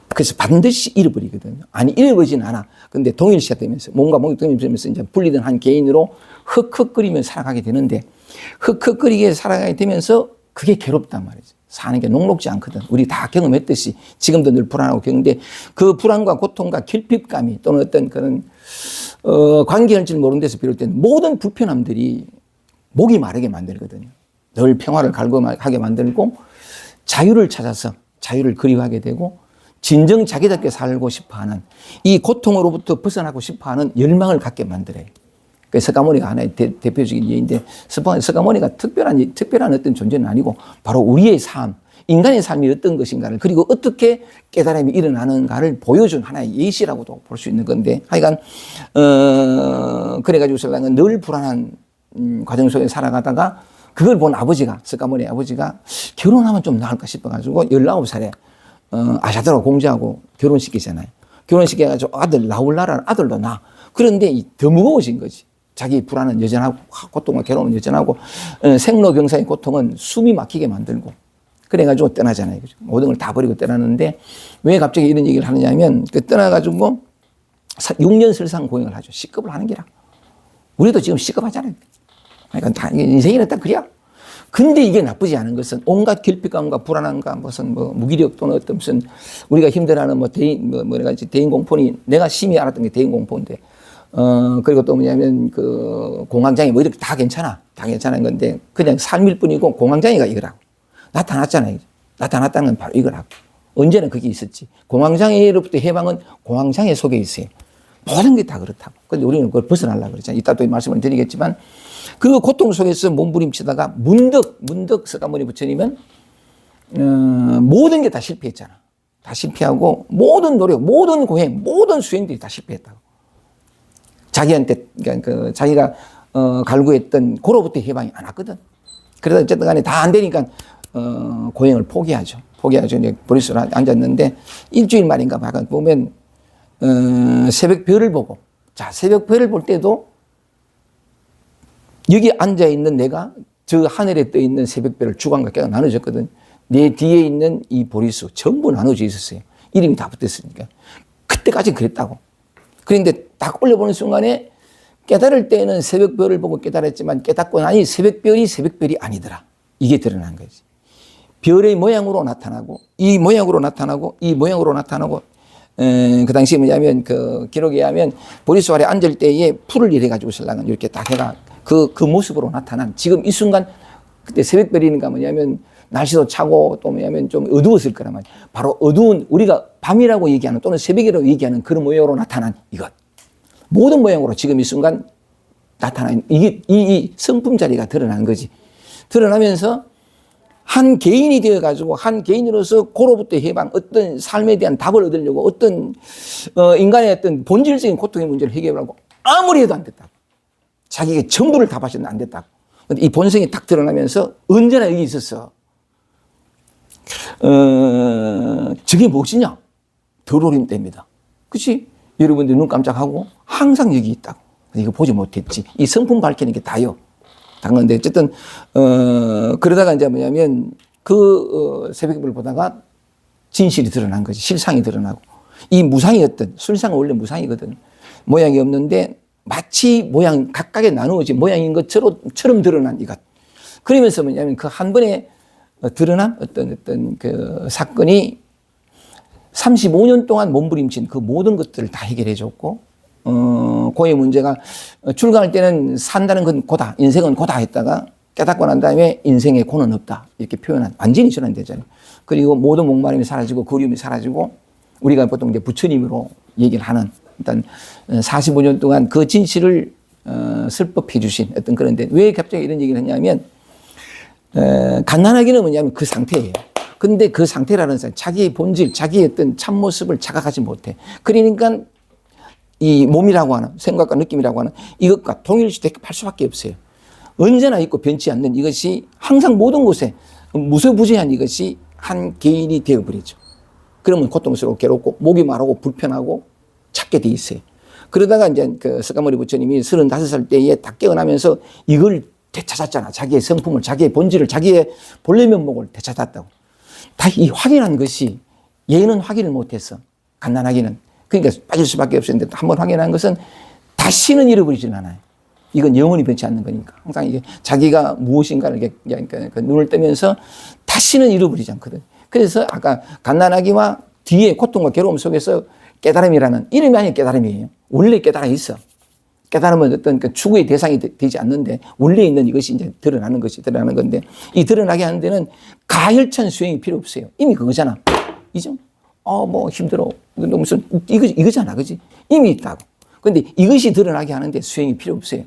그래서 반드시 잃어버리거든요. 아니, 잃어버리진 않아. 근데 동일시되면서, 뭔가 동일시되면서 이제 분리된 한 개인으로 흑흑거리며 살아가게 되는데, 흑흑거리게 살아가게 되면서 그게 괴롭단 말이죠. 사는 게 녹록지 않거든. 우리 다 경험했듯이 지금도 늘 불안하고 겪는데 그 불안과 고통과 결핍감이 또는 어떤 그런 관계할지를 모르는 데서 비롯된 모든 불편함들이 목이 마르게 만들거든요. 늘 평화를 갈구하게 만들고 자유를 찾아서 자유를 그리워하게 되고 진정 자기답게 살고 싶어하는 이 고통으로부터 벗어나고 싶어하는 열망을 갖게 만들어요. 그 스가모니가 하나의 대표적인 예인데 스가모니가 특별한 어떤 존재는 아니고 바로 우리의 삶, 인간의 삶이 어떤 것인가를 그리고 어떻게 깨달음이 일어나는가를 보여준 하나의 예시라고도 볼 수 있는 건데 하여간 그래가지고 신랑은 늘 불안한 과정 속에 살아가다가 그걸 본 아버지가 스가모니 아버지가 결혼하면 좀 나을까 싶어가지고 19살에 아샤드로 공주하고 결혼시키잖아요. 결혼시켜가지고 아들 나올라라는 아들도 나. 그런데 더 무거워진 거지. 자기 불안은 여전하고 고통과 괴로움은 여전하고 생로병사의 고통은 숨이 막히게 만들고 그래가지고 떠나잖아요. 모든 걸 다 버리고 떠나는데 왜 갑자기 이런 얘기를 하느냐면 그 떠나가지고 6년 설상 고행을 하죠. 식겁을 하는 게라. 우리도 지금 식겁하잖아요. 그러니까 다 인생이란 딱 그래야. 근데 이게 나쁘지 않은 것은 온갖 결핍감과 불안함과 무슨 뭐 무기력 또는 어떤 무슨 우리가 힘들어하는 대인 공포니 내가 심히 알았던 게 대인 공포인데 그리고 또 뭐냐면 그 공황장애 뭐 이렇게 다 괜찮아. 다 괜찮은 건데 그냥 삶일 뿐이고 공황장애가 이거라고. 나타났잖아요. 나타났다는 건 바로 이거라고. 언제나 그게 있었지. 공황장애로부터 해방은 공황장애 속에 있어요. 모든 게 다 그렇다고. 근데 우리는 그걸 벗어나려고 그러잖아요. 이따 또 말씀을 드리겠지만 그 고통 속에서 몸부림치다가 문득 스가모니 부처님은 모든 게 다 실패했잖아. 다 실패하고 모든 노력, 모든 고행, 모든 수행들이 다 실패했다고. 자기한테 그러니까 자기가 갈구했던 고로부터 해방이 안 왔거든. 그래서 어쨌든 간에 다 안 되니까 고행을 포기하죠. 이제 보리수로 앉았는데 일주일 만인가 보면 새벽별을 보고 자 새벽별을 볼 때도 여기 앉아있는 내가 저 하늘에 떠있는 새벽별을 주간과 깨가 나눠졌거든. 내 뒤에 있는 이 보리수 전부 나눠져 있었어요. 이름이 다 붙었으니까. 그때까지는 그랬다고. 그런데 딱 올려보는 순간에 깨달을 때는 새벽별을 보고 깨달았지만 깨닫고 나니 새벽별이 아니더라. 이게 드러난 거지. 별의 모양으로 나타나고 이 모양으로 나타나고 이 모양으로 나타나고 그 당시에 뭐냐면 그 기록에 의하면 보리수 아래 앉을 때에 풀을 이래가지고 신랑은 이렇게 딱 해가 그 모습으로 나타난 지금 이 순간 그때 새벽별이니까 뭐냐면 날씨도 차고 또 뭐냐면 좀 어두웠을 거란 말이야. 바로 어두운 우리가 밤이라고 얘기하는 또는 새벽이라고 얘기하는 그런 모양으로 나타난 이것. 모든 모양으로 지금 이 순간 나타난 이게 이 성품 자리가 드러난 거지. 드러나면서 한 개인이 되어가지고 한 개인으로서 고로부터 해방 어떤 삶에 대한 답을 얻으려고 어떤 인간의 어떤 본질적인 고통의 문제를 해결하고 아무리 해도 안 됐다고. 자기가 전부를 다 바쳤는데 안 됐다고. 근데 이 본성이 딱 드러나면서 언제나 여기 있었어. 저게 무엇이냐? 덜어림 때입니다. 그치? 여러분들 눈 깜짝하고 항상 여기 있다고. 이거 보지 못했지. 이 성품 밝히는 게 다요. 당근데 어쨌든 그러다가 이제 뭐냐면 새벽별 보다가 진실이 드러난 거지. 실상이 드러나고 이 무상이었던 술상은 원래 무상이거든. 모양이 없는데 마치 모양 각각에 나누어진 모양인 것처럼 드러난 이것. 그러면서 뭐냐면 그 한 번에 드러난 어떤 그 사건이 35년 동안 몸부림친 그 모든 것들을 다 해결해 줬고 고의 문제가 출가할 때는 산다는 건 고다, 인생은 고다 했다가 깨닫고 난 다음에 인생에 고는 없다 이렇게 표현한 완전히 전환되잖아요. 그리고 모든 목마름이 사라지고 그리움이 사라지고 우리가 보통 이제 부처님으로 얘기를 하는 일단 45년 동안 그 진실을 설법해 주신 어떤 그런데 왜 갑자기 이런 얘기를 했냐면 갓난아기는 뭐냐면 그 상태예요. 근데 그 상태라는 사람 자기의 본질, 자기의 어떤 참모습을 자각하지 못해. 그러니까 이 몸이라고 하는 생각과 느낌이라고 하는 이것과 동일시될 수밖에 없어요. 언제나 있고 변치 않는 이것이 항상 모든 곳에 무소부재한 이것이 한 개인이 되어버리죠. 그러면 고통스럽고 괴롭고 목이 마르고 불편하고 찾게 돼 있어요. 그러다가 이제 그 석가모니 부처님이 35살 때에 딱 깨어나면서 이걸 되찾았잖아. 자기의 성품을, 자기의 본질을, 자기의 본래 면목을 되찾았다고. 다 이 확인한 것이 얘는 확인을 못했어. 갓난아기는. 그러니까 빠질 수밖에 없었는데 한 번 확인한 것은 다시는 잃어버리지는 않아요. 이건 영원히 변치 않는 거니까. 항상 이게 자기가 무엇인가를 이렇게 그 눈을 뜨면서 다시는 잃어버리지 않거든. 그래서 아까 갓난아기와 뒤에 고통과 괴로움 속에서 깨달음이라는 이름이 아닌 깨달음이에요. 원래 깨달음이 있어. 깨달음은 어떤 그 추구의 대상이 되지 않는데 원래 있는 이것이 이제 드러나는 것이 드러나는 건데 이 드러나게 하는 데는 가열찬 수행이 필요 없어요. 이미 그거잖아. 이죠? 뭐 힘들어. 무슨 이거잖아. 그지? 이미 있다고. 근데 이것이 드러나게 하는데 수행이 필요 없어요.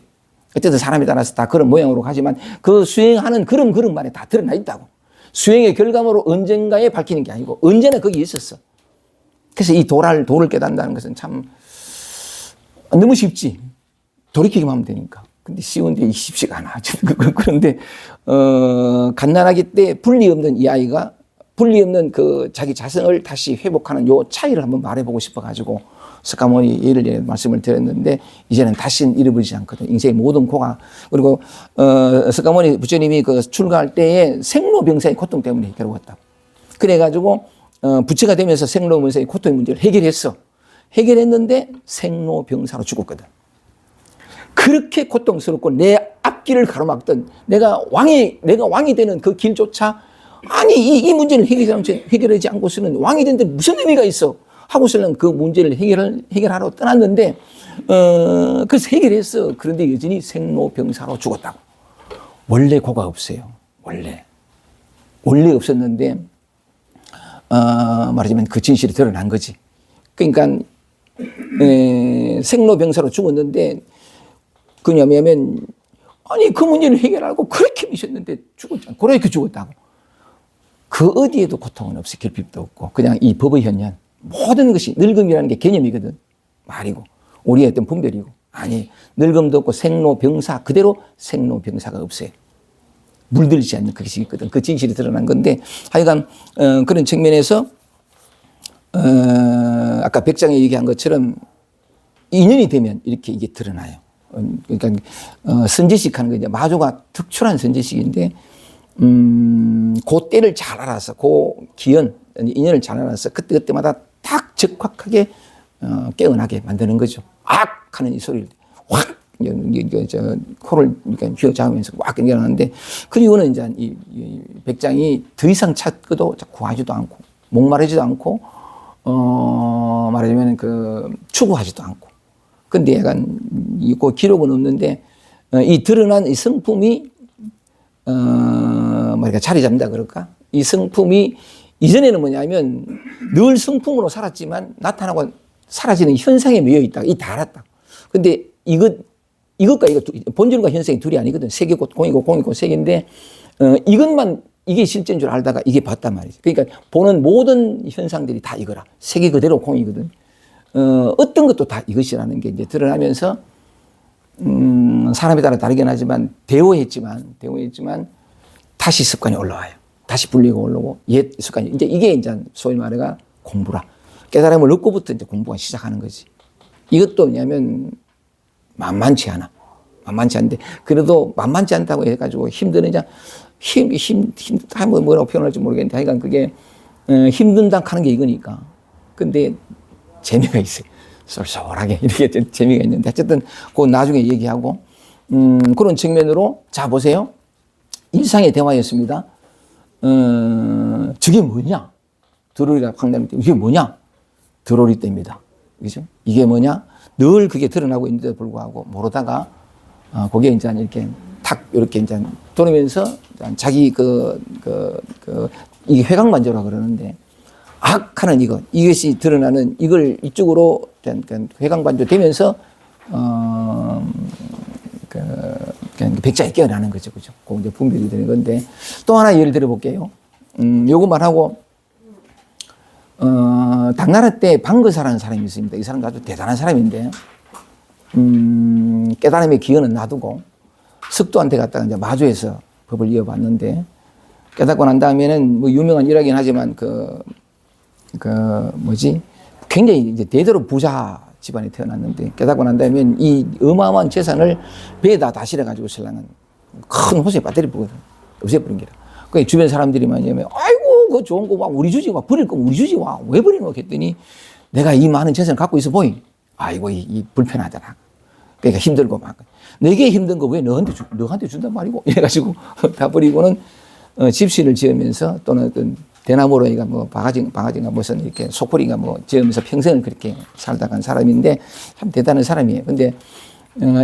어쨌든 사람에 따라서 다 그런 모양으로 가지만 그 수행하는 그릇만에 다 드러나 있다고. 수행의 결과물로 언젠가에 밝히는 게 아니고 언제나 거기 있었어. 그래서 이 도를 깨닫는다는 것은 참 너무 쉽지. 돌이키기만 하면 되니까. 근데 쉬운데 쉽지가 않아. 그런데, 갓난아기 때 분리 없는 이 아이가 분리 없는 그 자기 자성을 다시 회복하는 요 차이를 한번 말해보고 싶어가지고 석가모니 예를 말씀을 드렸는데 이제는 다시는 잃어버리지 않거든. 인생의 모든 고가. 그리고, 석가모니 부처님이 그 출가할 때에 생로병사의 고통 때문에 괴로웠다고. 그래가지고, 부처가 되면서 생로병사의 고통의 문제를 해결했어. 해결했는데 생로병사로 죽었거든. 그렇게 고통스럽고 내 앞길을 가로막던 내가 왕이 되는 그 길조차 아니 이 문제를 해결하지 않고서는 왕이 되는데 무슨 의미가 있어 하고서는 그 문제를 해결하러 떠났는데 그래서 해결했어. 그런데 여전히 생로병사로 죽었다고. 원래 고가 없어요. 원래 없었는데 말하자면 그 진실이 드러난 거지. 그러니까 생로병사로 죽었는데 그냐면 아니 그 문제를 해결하고 그렇게 미셨는데 죽었잖아. 그렇게 죽었다고. 그 어디에도 고통은 없어. 결핍도 없고 그냥 이 법의 현현 모든 것이 늙음이라는 게 개념이거든. 말이고 우리의 어떤 분별이고 아니 늙음도 없고 생로병사 그대로 생로병사가 없어요. 물들지 않는 그것이 있거든. 그 진실이 드러난 건데 하여간 그런 측면에서 아까 백장이 얘기한 것처럼 인연이 되면 이렇게 이게 드러나요. 그러니까 선지식 하는 거 이제 마조가 특출한 선지식인데 그 때를 잘 알아서 그 기연 인연을 잘 알아서 그때마다 딱 적확하게 깨어나게 만드는 거죠. 악 하는 이 소리를 확 코를 휘어잡으면서 꽉 깨어나는데 그 이유는 이제 이 백장이 더 이상 찾고도 구하지도 않고 목마르지도 않고 말하자면 그 추구하지도 않고. 근데 약간 그 기록은 없는데 이 드러난 이 성품이 뭐랄까 자리 잡는다 그럴까? 이 성품이 이전에는 뭐냐면 늘 성품으로 살았지만 나타나고 사라지는 현상에 매여 있다. 이 다 알았다. 근데 이것과 이거 본질과 현상이 둘이 아니거든. 색이고 공이고 색인데 이것만 이게 실제인 줄 알다가 이게 봤단 말이지. 그러니까 보는 모든 현상들이 다 이거라. 색이 그대로 공이거든. 어떤 것도 다 이것이라는 게 이제 드러나면서 사람에 따라 다르긴 하지만 대오했지만 다시 습관이 올라와요. 다시 분리가 올라오고 옛 습관이 이제 이게 이제 소위 말해가 공부라. 깨달음을 얻고부터 이제 공부가 시작하는 거지. 이것도 뭐냐면 만만치 않아. 만만치 않은데 그래도 만만치 않다고 해가지고 힘드는 힘들다 뭐라고 표현할지 모르겠는데 하여간 그게 힘든다 하는 게 이거니까. 근데 재미가 있어요. 쏠쏠하게 이렇게 재미가 있는데 어쨌든 그건 나중에 얘기하고 그런 측면으로 자 보세요. 일상의 대화였습니다. 저게 뭐냐? 드로리가 황당할 때 이게 뭐냐? 드로리 때입니다. 그죠? 이게 뭐냐? 늘 그게 드러나고 있는데도 불구하고 모르다가 거기에 이제 이렇게 탁 이렇게 이제 돌으면서 자기 이게 회광반조라 그러는데 악하는 이것이 드러나는 이걸 이쪽으로 회광반조 되면서 백자에 깨어나는 거죠, 그죠? 그 이제 분별이 되는 건데 또 하나 예를 들어 볼게요. 요것만 하고 당나라 때 방거사라는 사람이 있습니다. 이 사람도 아주 대단한 사람인데 깨달음의 기원은 놔두고 석도한테 갔다가 이제 마주에서 법을 이어봤는데 깨닫고 난 다음에는 뭐 유명한 일하긴 하지만 굉장히 이제 대대로 부자 집안에 태어났는데 깨닫고 난 다음에 이 어마어마한 재산을 배에다 다 실어가지고 신랑은 큰 호수에 배터리 부거든. 없애버린 게라. 그 주변 사람들이 말하면 아이고 그 좋은 거 막 우리 주지 와 버릴 거면 우리 주지 와 왜 버리노 했더니 내가 이 많은 재산을 갖고 있어 보이. 아이고 이 불편하더라. 그러니까 힘들고 막 내게 힘든 거 왜 너한테 준단 말이고 이래가지고 다 버리고는 집시를 지으면서 또는 어떤 대나무로이가 뭐 바가지가 무슨 이렇게 소쿠리가 뭐 지으면서 평생을 그렇게 살다 간 사람인데 참 대단한 사람이에요. 근데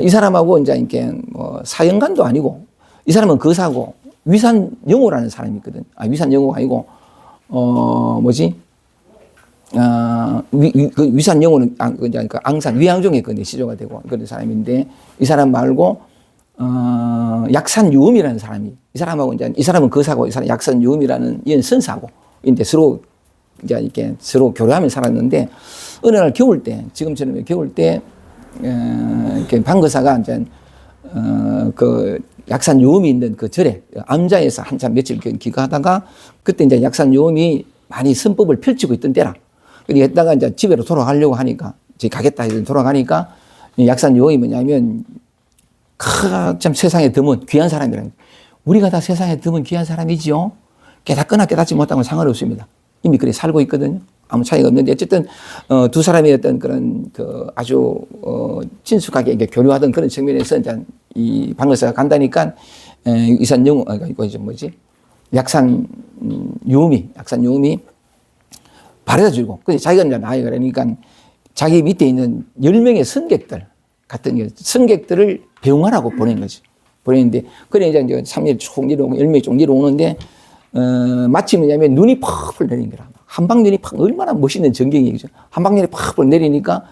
이 사람하고 이제 이렇게 뭐 사형간도 아니고 이 사람은 거사고 위산 영호라는 사람이 있거든. 위산 영호가 아니고 뭐지? 그 위산 영호는 그러니까 앙산 위양종의 그 시조가 되고 그런 사람인데 이 사람 말고 약산 유음이라는 사람이 이 사람하고 이제 이 사람은 거사고 이 사람 약산 유음이라는 이런 선사고 이제 서로 이제 이렇게 서로 교류하며 살았는데 어느 날 겨울 때 지금처럼 겨울 때 이렇게 방거사가 이제 그 약산 요음이 있는 그 절에 암자에서 한참 며칠 기거하다가 그때 이제 약산 요음이 많이 선법을 펼치고 있던 때라. 그러니까 했다가 이제 집으로 돌아가려고 하니까 저기 가겠다 해서 돌아가니까 약산 요음이 뭐냐면 참 세상에 드문 귀한 사람이라는 우리가 다 세상에 드문 귀한 사람이지요. 깨닫거나 깨닫지 못하면 상관없습니다. 이미 그래 살고 있거든요. 아무 차이가 없는데 어쨌든 두 사람의 어떤 그런 그 아주 친숙하게 이렇게 교류하던 그런 측면에서 이제 이 방거사가 간다니까 이산 영우 이거 좀 뭐지 약산 요음이 바래다 주고 근데 자기가 이제 나이 그러니까 자기 밑에 있는 10명의 승객들 같은 승객들을 배웅하라고 보낸 거지. 보냈는데 그래 이제 3일 쭉 내려오고 10명이 쭉 내려오는데 마침 뭐냐면 눈이 팍 내린 거라. 한방 눈이 팍 얼마나 멋있는 전경이죠. 한방 눈이 팍 내리니까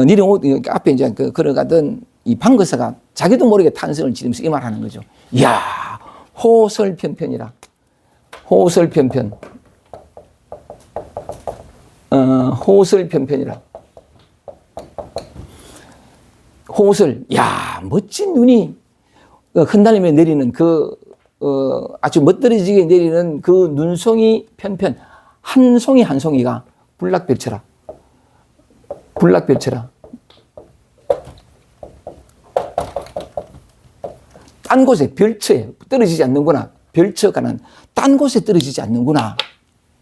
내려오 앞에 이제 걸어가던 이 방거사가 자기도 모르게 탄성을 지르면서 이 말 하는 거죠. 이야 호설편편이라. 호설편편. 호설편편이라. 호설. 야 멋진 눈이 흩날리며 내리는 아주 멋들어지게 내리는 그 눈송이 편편. 한 송이 한 송이가 불락별처라. 불락별처라. 딴 곳에 별처에 떨어지지 않는구나. 별처가는 딴 곳에 떨어지지 않는구나.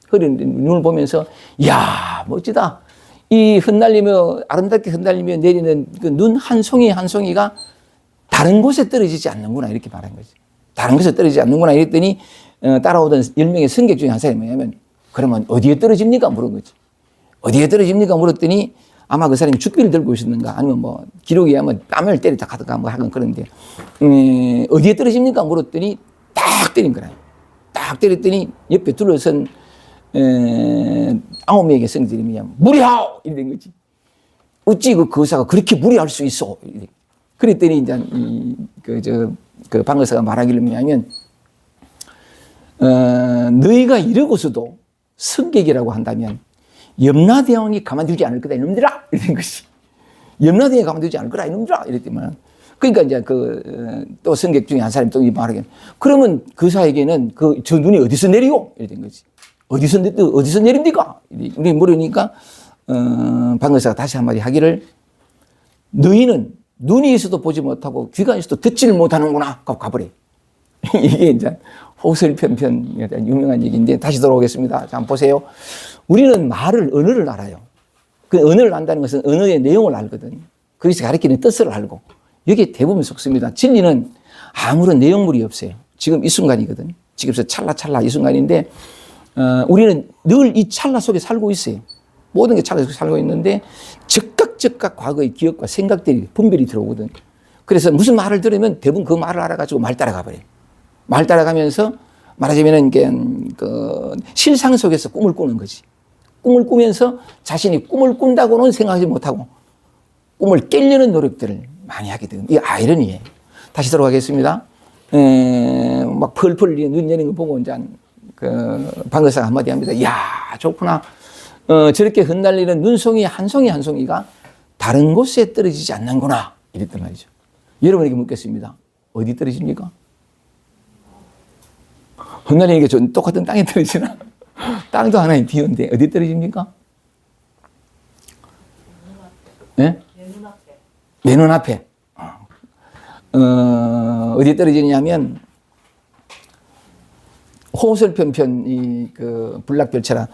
흐린 눈을 보면서 이야 멋지다. 이 흩날리며 아름답게 흩날리며 내리는 그 눈 한 송이 한 송이가 다른 곳에 떨어지지 않는구나 이렇게 말한 거지. 다른 곳에 떨어지지 않는구나 이랬더니 따라오던 10명의 승객 중에 한 사람이 뭐냐면 그러면 어디에 떨어집니까? 물은 거지. 어디에 떨어집니까? 물었더니 아마 그 사람이 죽비를 들고 있었는가 아니면 뭐 기록에 하면 뺨을 때리다 가든가 뭐 하건 그런데 어디에 떨어집니까? 물었더니 딱 때린 거라. 딱 때렸더니 옆에 둘러선 9명의 성들이 그냥 무리하오! 이런 거지. 어찌 그 거사가 그렇게 무리할 수 있어? 그랬더니 이제 그 방거사가 말하기를 뭐냐면 너희가 이러고서도 승객이라고 한다면 염라대왕이 가만두지 않을 거다 이놈들아 이런 것이 염라대왕이 가만두지 않을 거다 이놈들아 이랬더만 그러니까 이제 또 승객 중에 한 사람이 또 이 말하기는 그러면 거사에게는 저 눈이 어디서 내리오 이랬던 거지 어디서 내립니까 우리 물으니까 방거사가 다시 한마디 하기를 너희는 눈이 있어도 보지 못하고 귀가 있어도 듣지를 못하는구나 가버려. 이게 이제 호설편편에 대한 유명한 얘기인데 다시 돌아오겠습니다. 자, 한번 보세요. 우리는 언어를 알아요. 그 언어를 안다는 것은 언어의 내용을 알거든. 거기서 가리키는 뜻을 알고. 여기에 대부분 속습니다. 진리는 아무런 내용물이 없어요. 지금 이 순간이거든. 지금서 찰나찰나 이 순간인데 우리는 늘 이 찰나 속에 살고 있어요. 모든 게 찰나 속에 살고 있는데 즉각 과거의 기억과 생각들이 분별이 들어오거든. 그래서 무슨 말을 들으면 대부분 그 말을 알아가지고 말 따라가 버려요. 말 따라가면서 말하자면 그 실상 속에서 꿈을 꾸는 거지. 꿈을 꾸면서 자신이 꿈을 꾼다고는 생각하지 못하고 꿈을 깨려는 노력들을 많이 하게 되는 이 아이러니예요. 다시 들어가겠습니다. 막 펄펄 눈 내리는 거 보고 이제 방거사가 한마디 합니다. 이야 좋구나. 저렇게 흩날리는 눈송이 한 송이 한 송이가 다른 곳에 떨어지지 않는구나 이랬단 말이죠. 여러분에게 묻겠습니다. 어디 떨어집니까? 흩날리는 게 똑같은 땅에 떨어지나? 땅도 하나의 비유인데 어디 떨어집니까? 네? 내 눈앞에. 어디 떨어지냐면, 호설편편, 그, 불락별체라,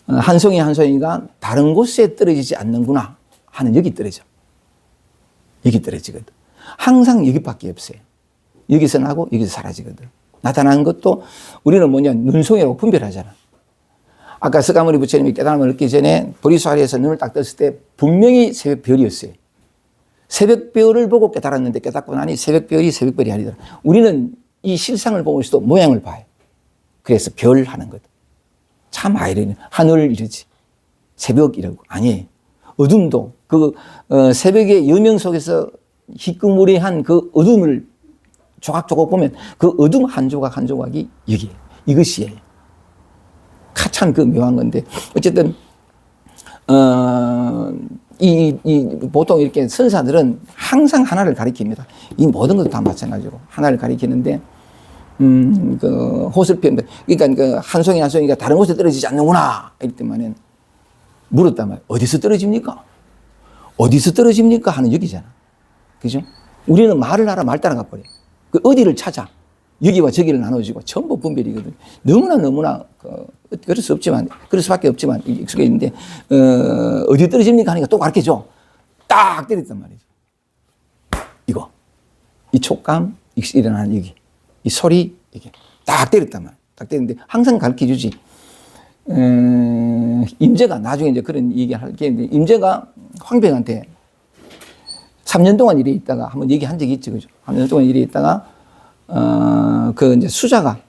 한 송이 한 송이가 다른 곳에 떨어지지 않는구나 하는 여기 떨어져. 여기 떨어지거든. 항상 여기밖에 없어요. 여기서 나고 여기서 사라지거든. 나타나는 것도 우리는 뭐냐, 눈송이라고 분별하잖아. 아까 서가모니 부처님이 깨달음을 얻기 전에 보리수 아래에서 눈을 딱 떴을 때 분명히 새벽별이었어요. 새벽별을 보고 깨달았는데 깨닫고 나니 새벽별이 새벽별이 아니더라. 우리는 이 실상을 보면서도 모양을 봐요. 그래서 별 하는 것. 참 아이러니. 하늘 이러지. 새벽이라고. 아니에요. 어둠도 그 새벽의 여명 속에서 희끄무리한 그 어둠을 조각조각 보면 그 어둠 한 조각 한 조각이 여기에요. 이것이에요. 참 그 묘한 건데 어쨌든 보통 이렇게 선사들은 항상 하나를 가리킵니다. 이 모든 것도 다 마찬가지로 하나를 가리키는데 그 호설편 그러니까 그 한 송이 한 송이가 다른 곳에 떨어지지 않는구나 이럴 때만은 물었단 말이에요. 어디서 떨어집니까? 어디서 떨어집니까? 하는 여기잖아. 그죠? 우리는 말을 알아 말 따라가 버려. 그 어디를 찾아. 여기와 저기를 나눠지고 전부 분별이거든. 너무나 그럴 수 없지만 그럴 수밖에 없지만 익숙해 있는데 어디 떨어집니까 하니까 또 가르쳐줘. 딱 때렸단 말이죠. 이거 이 촉감 일어나는 여기 이 소리 이게 딱 때렸단 말이야. 딱 때렸는데 항상 가르쳐주지. 임재가 나중에 이제 그런 얘기를 할 게 있는데 임재가 황병한테 3년 동안 이래 있다가 한번 얘기한 적이 있지, 그죠? 3년 동안 이래 있다가 그 이제 수자가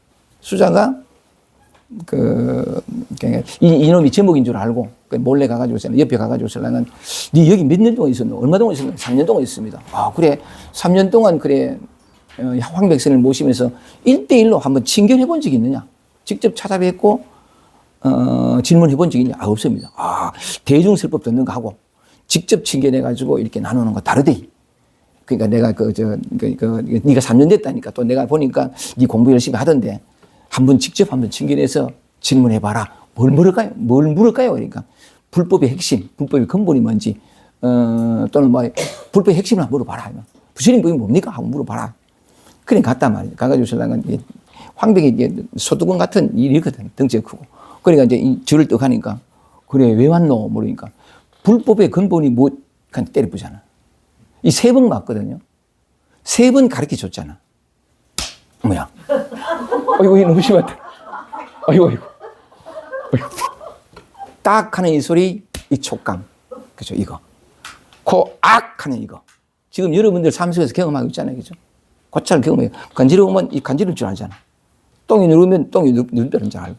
이놈이 제목인 줄 알고 몰래 가가지고 옆에 가가지고 설랑은 네 여기 몇 년 동안 있었노? 얼마 동안 있었노? 3년 동안 있습니다. 아 그래 3년 동안 그래 황백선을 모시면서 1대1로 한번 친견해 본 적이 있느냐? 직접 찾아뵙고 질문해 본 적이 있냐? 아 없습니다. 아 대중설법 듣는 거 하고 직접 친견해 가지고 이렇게 나누는 거 다르대. 그러니까 내가 네가 3년 됐다니까 또 내가 보니까 네 공부 열심히 하던데 한번 직접 한번 친견해서 질문해 봐라. 뭘 물을까요? 그러니까 불법의 핵심, 불법의 근본이 뭔지 또는 뭐 불법의 핵심을 한번 물어봐라. 부처님 법이 뭡니까? 하고 물어봐라. 그래 갔단 말이야. 가가지고 신랑은 황백이 이제 소뚜껑 같은 일이거든. 덩치가 크고. 그러니까 이제 줄을 떡 하니까 그래 왜 왔노? 모르니까 불법의 근본이 뭐 그냥 때려부잖아. 이 3번 맞거든요. 3번 가르쳐 줬잖아. 뭐야? 어이구, 너무 심하다. 어이구. 딱 하는 이 소리, 이 촉감. 그죠, 이거. 악 하는 이거. 지금 여러분들 삶 속에서 경험하고 있잖아요. 그죠? 고찰 경험해요. 간지러우면 이 간지러울 줄 알잖아. 똥이 누르면 똥이 누른다는 줄 알고.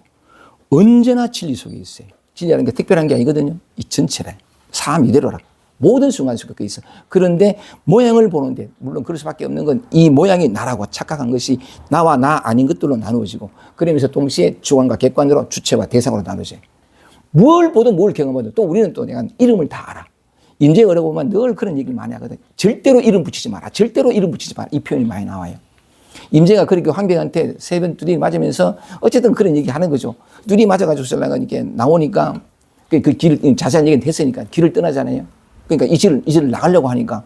언제나 진리 속에 있어요. 진리라는 게 특별한 게 아니거든요. 이 전체래. 삶 이대로라. 모든 순간순간 있어. 그런데 모양을 보는데 물론 그럴 수밖에 없는 건 이 모양이 나라고 착각한 것이 나와 나 아닌 것들로 나누어지고 그러면서 동시에 주관과 객관으로 주체와 대상으로 나누어져요. 뭘 보든 뭘 경험하든 또 우리는 또 내가 이름을 다 알아. 인재 어려보면 늘 그런 얘기를 많이 하거든. 절대로 이름 붙이지 마라. 절대로 이름 붙이지 마라. 이 표현이 많이 나와요. 임재가 그렇게 황병한테 3번 두드리 맞으면서 어쨌든 그런 얘기 하는 거죠. 두드리 맞아가지고 이렇게 나오니까 그 길을 자세한 얘기는 됐으니까 길을 떠나잖아요. 그러니까 이 길을 나가려고 하니까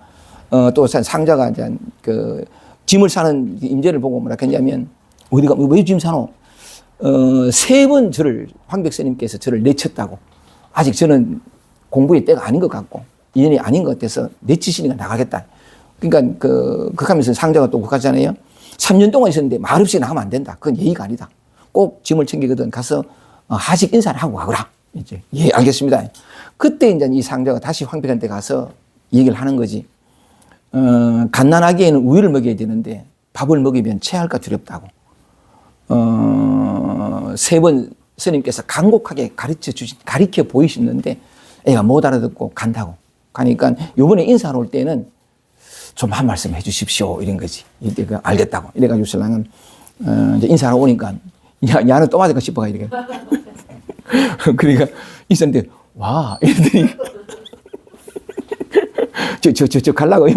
또 상자가 이제 그 짐을 사는 임재를 보고 뭐라 했냐면 어디가 왜 짐 사노? 3번 저를 황백스님께서 저를 내쳤다고. 아직 저는 공부의 때가 아닌 것 같고 인연이 아닌 것 같아서 내치시니까 나가겠다. 그러니까 그하면서 상자가 또 그러잖아요. 3년 동안 있었는데 말없이 나가면 안 된다. 그건 예의가 아니다. 꼭 짐을 챙기거든 가서 하식 인사를 하고 가거라. 이제 예 알겠습니다. 그때 이제 이 상자가 다시 황백한테 가서 얘기를 하는 거지. 갓난아기에는 우유를 먹여야 되는데 밥을 먹이면 체할까 두렵다고. 3번 스님께서 간곡하게 가르쳐 보이시는데 애가 못 알아듣고 간다고. 가니까 요번에 인사하러 올 때는 좀 한 말씀 해 주십시오. 이런 거지. 이때 알겠다고. 이래가지고 신랑은 이제 인사하러 오니까 야는 또 맞을까 싶어가 이렇게. 그러니까 있었는데 와 이랬더니 저 가려고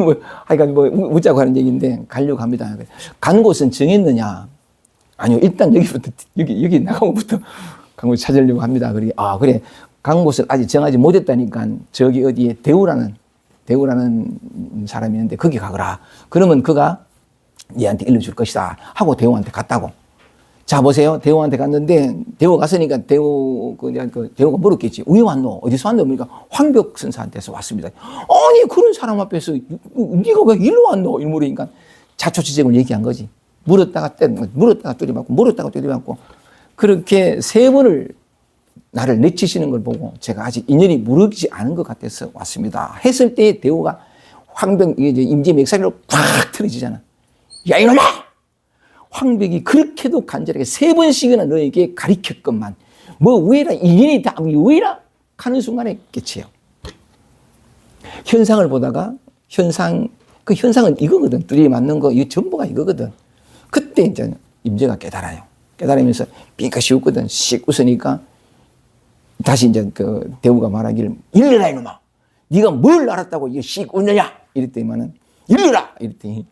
하여간 웃자고 하는 얘기인데 가려고 합니다. 간 곳은 정했느냐? 아니요 일단 여기부터 여기 나가고부터 간 곳 찾으려고 합니다. 그래 간 곳을 아직 정하지 못했다니까 저기 어디에 대우라는 대우라는 사람이 있는데 거기 가거라. 그러면 그가 얘한테 일러줄 것이다 하고 대우한테 갔다고. 자 보세요. 대우한테 갔는데 대우 갔으니까 대우가 물었겠지. 왜 왔노? 어디서 왔노? 그러니까 황벽 선사한테서 왔습니다. 아니 그런 사람 앞에서 네가 왜 일로 왔노? 이렇게 물으니까 자초지종을 얘기한 거지. 물었다가 뚜리받고 물었다가 뚜리받고 그렇게 3번을 나를 내치시는 걸 보고 제가 아직 인연이 무르지 않은 것 같아서 왔습니다. 했을 때 대우가 황벽 임지 맥살로 꽉 틀어지잖아. 야 이놈아! 황벽이 그렇게도 간절하게 3번씩이나 너에게 가리켰건만 뭐 왜라 인연이 다 왜라 하는 순간에 끝이에요. 현상을 보다가 그 현상은 이거거든. 둘이 맞는 거 이 전부가 이거거든. 그때 이제 임재가 깨달아요. 깨달으면서 삐까시 웃거든. 씩 웃으니까 다시 이제 그 대우가 말하기를 일러라 이놈아. 네가 뭘 알았다고 이거 씩 웃느냐? 이랬더니만은 일러라! 이랬더니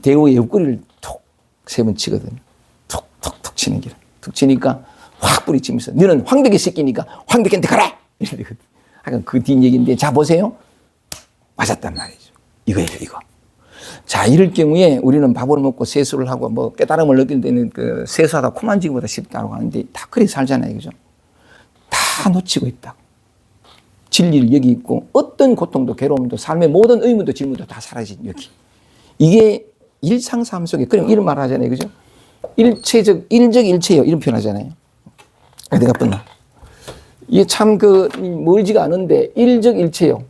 대우의 옆구리를 톡 3번 치거든. 톡톡톡 치는 기라. 툭 치니까 확 뿌리치면서 너는 황벽의 새끼니까 황벽한테 가라! 이러거든. 하여간 그 뒷얘기인데 자 보세요. 맞았단 말이죠. 이거예요 이거. 자 이럴 경우에 우리는 밥을 먹고 세수를 하고 뭐 깨달음을 느낄 때는 그 세수하다 코 만지기보다 쉽다고 하는데 다 그리 살잖아요. 그죠? 다 놓치고 있다고. 진리를 여기 있고 어떤 고통도 괴로움도 삶의 모든 의문도 질문도 다 사라진 여기. 이게 일상 삶 속에 그럼 이런 말 하잖아요. 그죠? 일적일체요. 이런 표현 하잖아요. 내가 뻔나. 이게 참 멀지가 않은데 일적일체요.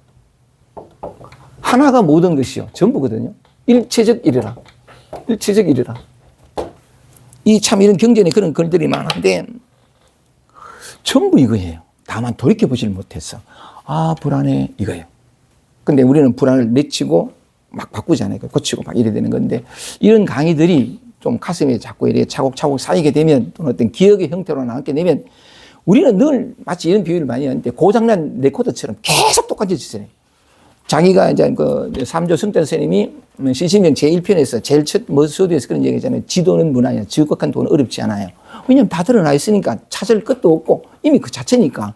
하나가 모든 것이요. 전부거든요. 일체적 일이라. 일체적 일이라. 이 참 이런 경전에 그런 글들이 많은데 전부 이거예요. 다만 돌이켜보질 못했어. 아, 불안해. 이거예요. 근데 우리는 불안을 내치고 막 바꾸잖아요. 고치고 막 이래야 되는 건데 이런 강의들이 좀 가슴에 자꾸 이렇게 차곡차곡 쌓이게 되면 또는 어떤 기억의 형태로 남게 되면 우리는 늘 마치 이런 비유를 많이 하는데 고장난 레코더처럼 계속 똑같이 짓어요. 자기가 이제 그 삼조 승천 스님이 신심경 제1편에서 제일 첫 머스도에서 그런 얘기잖아요. 지도는 문화야. 지극한 돈은 어렵지 않아요. 왜냐면 다 드러나 있으니까 찾을 것도 없고 이미 그 자체니까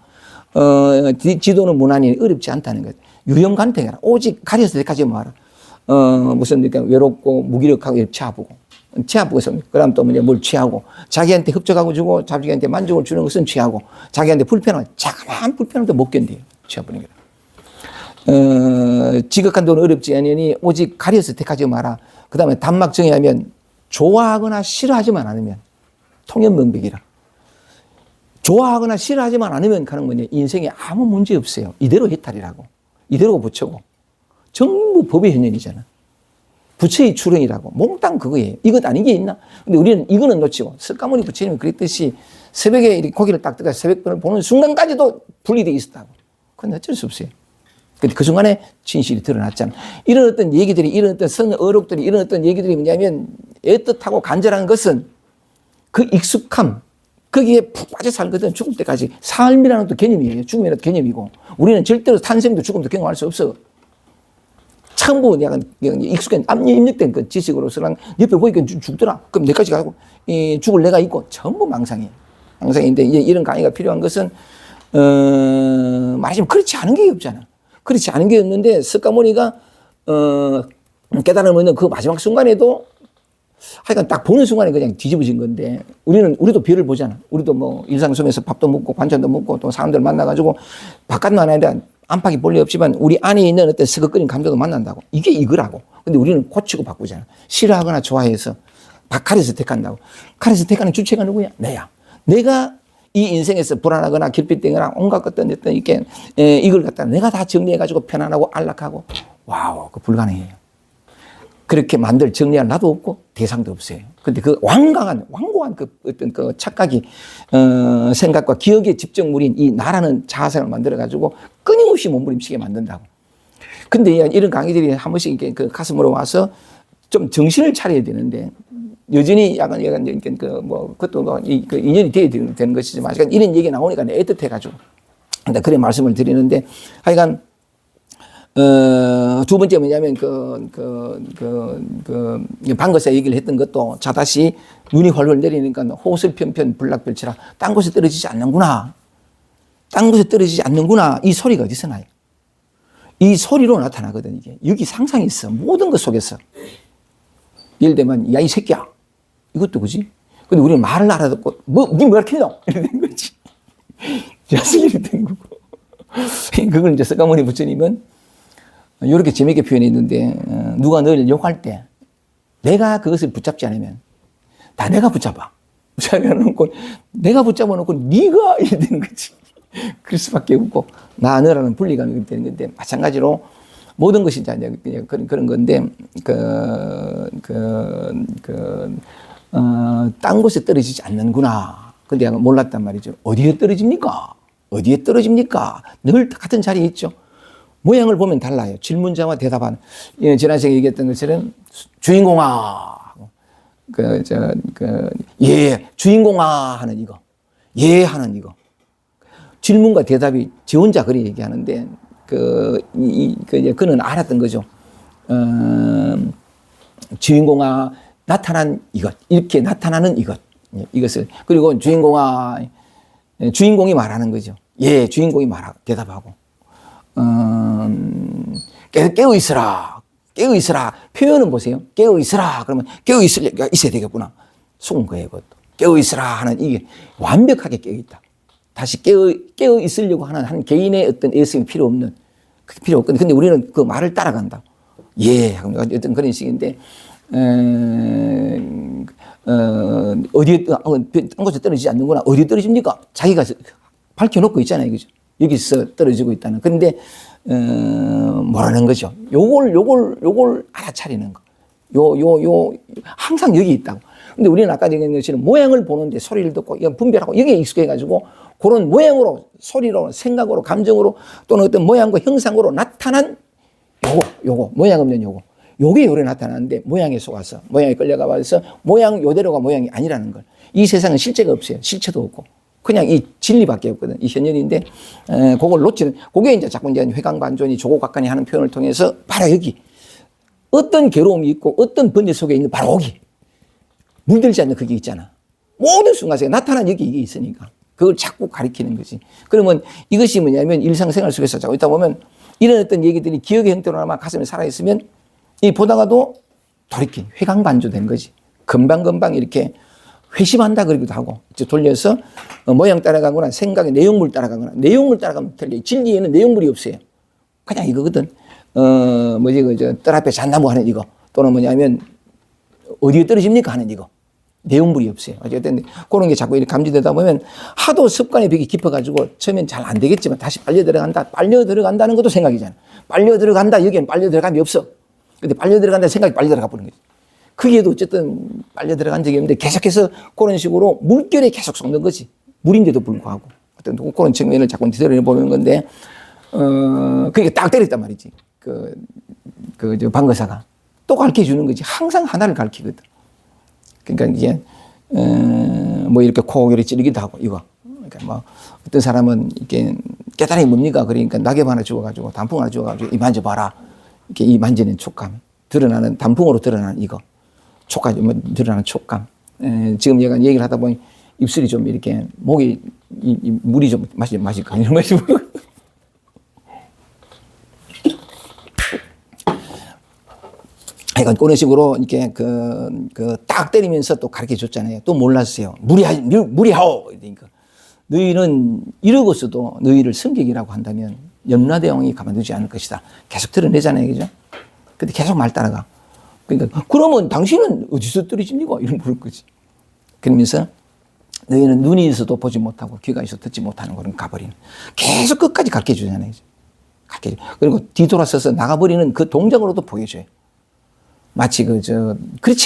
지도는 문화니 어렵지 않다는 거예요. 유형간택해라. 오직 가려서 데까지 뭐하라. 무슨 그러니까 외롭고 무기력하고 취하고 취하고서 그다음 또 뭘 취하고 자기한테 흡족하고 주고 자기한테 만족을 주는 것은 취하고 자기한테 불편한 자그마한 불편함도 못 견뎌요. 취해버리는 거예요. 지극한 돈은 어렵지 않으니 오직 가려서 택하지 마라. 그 다음에 단막 정의하면 좋아하거나 싫어하지만 않으면 통연명백이라. 좋아하거나 싫어하지만 않으면 가는 뭐냐 인생에 아무 문제 없어요. 이대로 해탈이라고. 이대로 부처고. 전부 법의 현현이잖아. 부처의 출현이라고. 몽땅 그거예요. 이것 아닌 게 있나? 근데 우리는 이거는 놓치고 석가모니 부처님이 그랬듯이 새벽에 이렇게 고개를 딱 뜨가 새벽별을 보는 순간까지도 분리되어 있었다고. 그건 어쩔 수 없어요. 근데 그 순간에 진실이 드러났잖아. 이런 어떤 얘기들이, 이런 어떤 어록들이, 이런 어떤 얘기들이 뭐냐면 애틋하고 간절한 것은 그 익숙함, 거기에 푹 빠져 살거든. 죽을 때까지. 삶이라는 또 개념이에요. 죽음이라는 개념이고. 우리는 절대로 탄생도 죽음도 경험할 수 없어. 처음부터 약간 익숙한, 입력된 그 지식으로서는 옆에 보니까 죽더라. 그럼 내까지 가고, 죽을 내가 있고, 전부 망상이에요. 망상인데, 이런 강의가 필요한 것은, 말하자면 그렇지 않은 게 없잖아. 그렇지 않은 게 없는데, 석가모니가, 깨달음을 얻는 그 마지막 순간에도 하여간 딱 보는 순간에 그냥 뒤집어진 건데, 우리도 별을 보잖아. 우리도 뭐 일상 속에서 밥도 먹고 반찬도 먹고 또 사람들 만나가지고 바깥만 아니라 안팎이 볼일 없지만 우리 안에 있는 어떤 서걱거리는 감정도 만난다고. 이게 이거라고. 근데 우리는 고치고 바꾸잖아. 싫어하거나 좋아해서 가려서 택한다고. 가려서 택하는 주체가 누구야? 내야. 내가 이 인생에서 불안하거나 결핍되거나 온갖 것들 어떤 이렇게 이걸 갖다 내가 다 정리해가지고 편안하고 안락하고 와우, 그 불가능해요. 그렇게 정리할 나도 없고 대상도 없어요. 근데 그 완고한 그 어떤 그 착각이, 생각과 기억의 집적물인 이 나라는 자아생을 만들어가지고 끊임없이 몸부림치게 만든다고. 근데 이런 강의들이 한 번씩 이렇게 그 가슴으로 와서 좀 정신을 차려야 되는데, 여전히 약간 그것도 그 인연이 돼야 되는 것이지만, 이런 얘기 나오니까 애틋해가지고. 근데 그래 말씀을 드리는데, 하여간, 두 번째 뭐냐면, 방거사 얘기를 했던 것도 자다시 눈이 훨훨 내리니까 호술 편편 불락별치라. 딴 곳에 떨어지지 않는구나. 딴 곳에 떨어지지 않는구나. 이 소리가 어디서 나요? 이 소리로 나타나거든, 이게. 여기 상상이 있어. 모든 것 속에서. 예를 들면, 야, 이 새끼야. 이것도 그지? 근데 우리는 말을 알아듣고, 니 뭐라 킬노? 이렇게 된 거지. 자식이 된 거고. 그걸 이제 석가모니 부처님은 이렇게 재미있게 표현했는데, 누가 널 욕할 때, 내가 그것을 붙잡지 않으면, 다 내가 붙잡아. 붙잡아놓고, 내가 붙잡아놓고, 네가 이래 되는 거지. 그럴 수밖에 없고, 나, 너라는 분리감이 되는 건데, 마찬가지로 모든 것이 이제 그런 건데, 딴 곳에 떨어지지 않는구나. 근데 내가 몰랐단 말이죠. 어디에 떨어집니까? 어디에 떨어집니까? 늘 같은 자리에 있죠. 모양을 보면 달라요. 질문자와 대답하는. 예, 지난 시간에 얘기했던 것처럼, 주인공아. 예, 주인공아 하는 이거. 예 하는 이거. 질문과 대답이 지 혼자 그리 얘기하는데, 그는 알았던 거죠. 주인공아, 나타난 이것. 이렇게 나타나는 이것. 이것을. 그리고 주인공아, 주인공이 말하는 거죠. 예, 주인공이 대답하고. 깨어있으라. 깨어있으라. 표현은 보세요. 깨어있으라. 그러면 있어야 되겠구나. 속은 거예요, 그것도. 깨어있으라 하는 이게 완벽하게 깨어있다. 다시 깨어있으려고 하는 한 개인의 어떤 애씀이 필요 없는, 필요 없거든요. 근데 우리는 그 말을 따라간다. 예, 어떤 그런 식인데, 어디에, 딴 곳에 떨어지지 않는구나. 어디에 떨어집니까? 자기가 밝혀놓고 있잖아요. 그죠? 여기서 떨어지고 있다는. 그런데, 뭐라는 거죠. 요걸 알아차리는 거. 항상 여기 있다고. 근데 우리는 아까 얘기한 것처럼 모양을 보는데 소리를 듣고 분별하고 여기에 익숙해가지고 그런 모양으로, 소리로, 생각으로, 감정으로 또는 어떤 모양과 형상으로 나타난 요거, 모양 없는 요게 요래 나타나는데 모양에 속아서, 모양에 끌려가 봐서 모양 요대로가 모양이 아니라는 걸. 이 세상은 실체가 없어요. 실체도 없고. 그냥 이 진리밖에 없거든. 이 현현인데, 그걸 놓치는, 그게 이제 자꾸 이제 회광반존이 조고각간이 하는 표현을 통해서 바로 여기. 어떤 괴로움이 있고 어떤 번뇌 속에 있는 바로 여기. 물들지 않는 그게 있잖아. 모든 순간에 나타난 여기 이게 있으니까. 그걸 자꾸 가리키는 거지. 그러면 이것이 뭐냐면 일상생활 속에서 자꾸 있다 보면 이런 어떤 얘기들이 기억의 형태로나마 가슴에 살아있으면 이 보다가도 돌이킨, 회광반조된 거지. 금방금방 이렇게 회심한다 그러기도 하고, 돌려서 모양 따라가거나 생각의 내용물 따라가거나, 내용물 따라가면 틀려. 진리에는 내용물이 없어요. 그냥 이거거든. 뜰 앞에 잣나무 하는 이거. 또는 뭐냐면, 어디에 떨어집니까 하는 이거. 내용물이 없어요. 어쨌든 그런 게 자꾸 이렇게 감지되다 보면 하도 습관의 벽이 깊어가지고 처음엔 잘 안 되겠지만 다시 빨려 들어간다. 빨려 들어간다는 것도 생각이잖아. 빨려 들어간다. 여기는 빨려 들어감이 없어. 근데 빨려 들어간다 생각이 빨려 들어가 버리는 거지. 거기에도 어쨌든 빨려 들어간 적이 없는데 계속해서 그런 식으로 물결에 계속 섞는 거지. 물인데도 불구하고. 어떤 그런 측면을 자꾸 들여다보는 건데, 그게 딱 때렸단 말이지. 방거사가. 또 가르쳐 주는 거지. 항상 하나를 가르치거든. 그러니까 이게, 이렇게 코 요리 찌르기도 하고, 이거. 그러니까 어떤 사람은 이렇게 깨달음이 뭡니까? 그러니까 낙엽 하나 주워가지고, 단풍 하나 주워가지고, 이 만져봐라. 이렇게 이 만지는 촉감. 드러나는, 단풍으로 드러나는 이거. 촉감, 드러나는 촉감. 지금 얘가 얘기를 하다 보니 입술이 좀 이렇게, 목이, 이 물이 좀 마실까? 이런 거지. 그러니까 그런 식으로 이렇게 딱 때리면서 또 가르쳐 줬잖아요. 또 몰랐어요. 무리하오! 그러니까. 너희는 이러고서도 너희를 승객이라고 한다면 염라대왕이 가만두지 않을 것이다. 계속 드러내잖아요. 그죠? 근데 계속 말 따라가. 그러니까, 그러면 당신은 어디서 떨어집니까? 이런 물을 거지. 그러면서 너희는 눈이 있어도 보지 못하고 귀가 있어도 듣지 못하는 그런 가버리는. 계속 끝까지 가르쳐 주잖아요. 그리고 뒤돌아서서 나가버리는 그 동작으로도 보여줘요. 마치 그렇지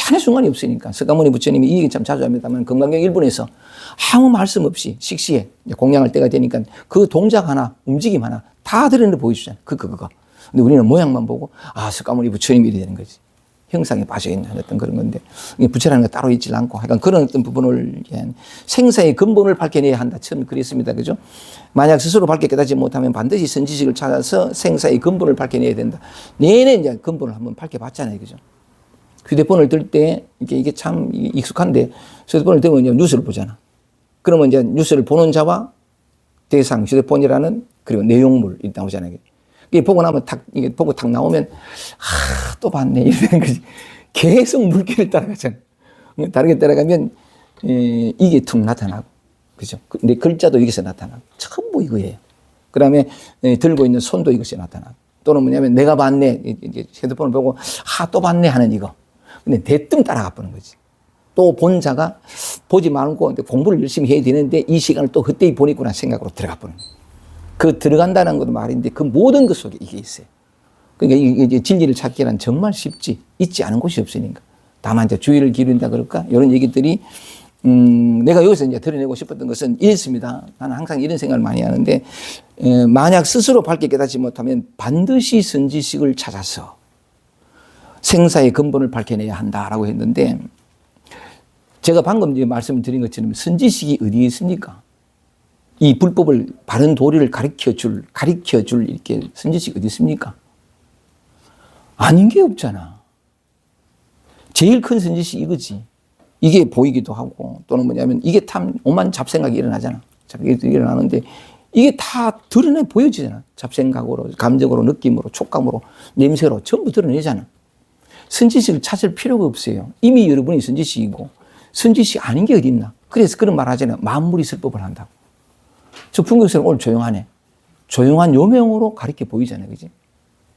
않은 순간이 없으니까. 석가모니 부처님이 이 얘기 참 자주 합니다만 금강경 1분에서 아무 말씀 없이 식시에 공양할 때가 되니까 그 동작 하나, 움직임 하나 다 드러내 보여주잖아요. 그거. 근데 우리는 모양만 보고, 석가모니 부처님이 이래 되는 거지. 형상에 빠져있는 어떤 그런 건데, 부처라는 게 따로 있지 않고, 약간 그런 어떤 부분을, 생사의 근본을 밝혀내야 한다. 처음 그랬습니다. 그죠? 만약 스스로 밝게 깨닫지 못하면 반드시 선지식을 찾아서 생사의 근본을 밝혀내야 된다. 내내 이제 근본을 한번 밝혀봤잖아요. 그죠? 휴대폰을 들 때, 이게 참 익숙한데, 휴대폰을 들면 이제 뉴스를 보잖아. 그러면 이제 뉴스를 보는 자와 대상, 휴대폰이라는, 그리고 내용물이 나오잖아요. 이게 보고 나면 이게 보고 탁 나오면, 또 봤네. 이러는 거지. 계속 물길을 따라가잖아. 다르게 따라가면, 이게 툭 나타나고. 그죠? 근데 글자도 여기서 나타나고. 전부 이거예요. 그 다음에 들고 있는 손도 이것이 나타나고. 또는 뭐냐면 내가 봤네. 이제 핸드폰을 보고, 또 봤네 하는 이거. 근데 대뜸 따라가 보는 거지. 또 본 자가 보지 말고 공부를 열심히 해야 되는데 이 시간을 또 헛되이 보냈구나 생각으로 들어가 보는 거예요. 그 들어간다는 것도 말인데 그 모든 것 속에 이게 있어요. 그러니까 이게 진리를 찾기란 정말 쉽지. 있지 않은 곳이 없으니까. 다만 이제 주의를 기울인다 그럴까? 이런 얘기들이, 내가 여기서 이제 드러내고 싶었던 것은 이랬습니다. 나는 항상 이런 생각을 많이 하는데, 만약 스스로 밝게 깨닫지 못하면 반드시 선지식을 찾아서 생사의 근본을 밝혀내야 한다라고 했는데, 제가 방금 이제 말씀을 드린 것처럼 선지식이 어디에 있습니까? 이 불법을, 바른 도리를 가르쳐 줄 이렇게 선지식이 어디 있습니까? 아닌 게 없잖아. 제일 큰 선지식이 이거지. 이게 보이기도 하고, 또는 뭐냐면 이게 참 오만 잡생각이 일어나잖아. 일어나는데 이게 다 드러내 보여지잖아. 잡생각으로, 감정으로, 느낌으로, 촉감으로, 냄새로 전부 드러내잖아. 선지식을 찾을 필요가 없어요. 이미 여러분이 선지식이고, 선지식 아닌 게 어디 있나. 그래서 그런 말 하잖아요. 만물이 설법을 한다고. 저 풍경처럼 오늘 조용하네. 조용한 요명으로 가르쳐 보이잖아요. 그지?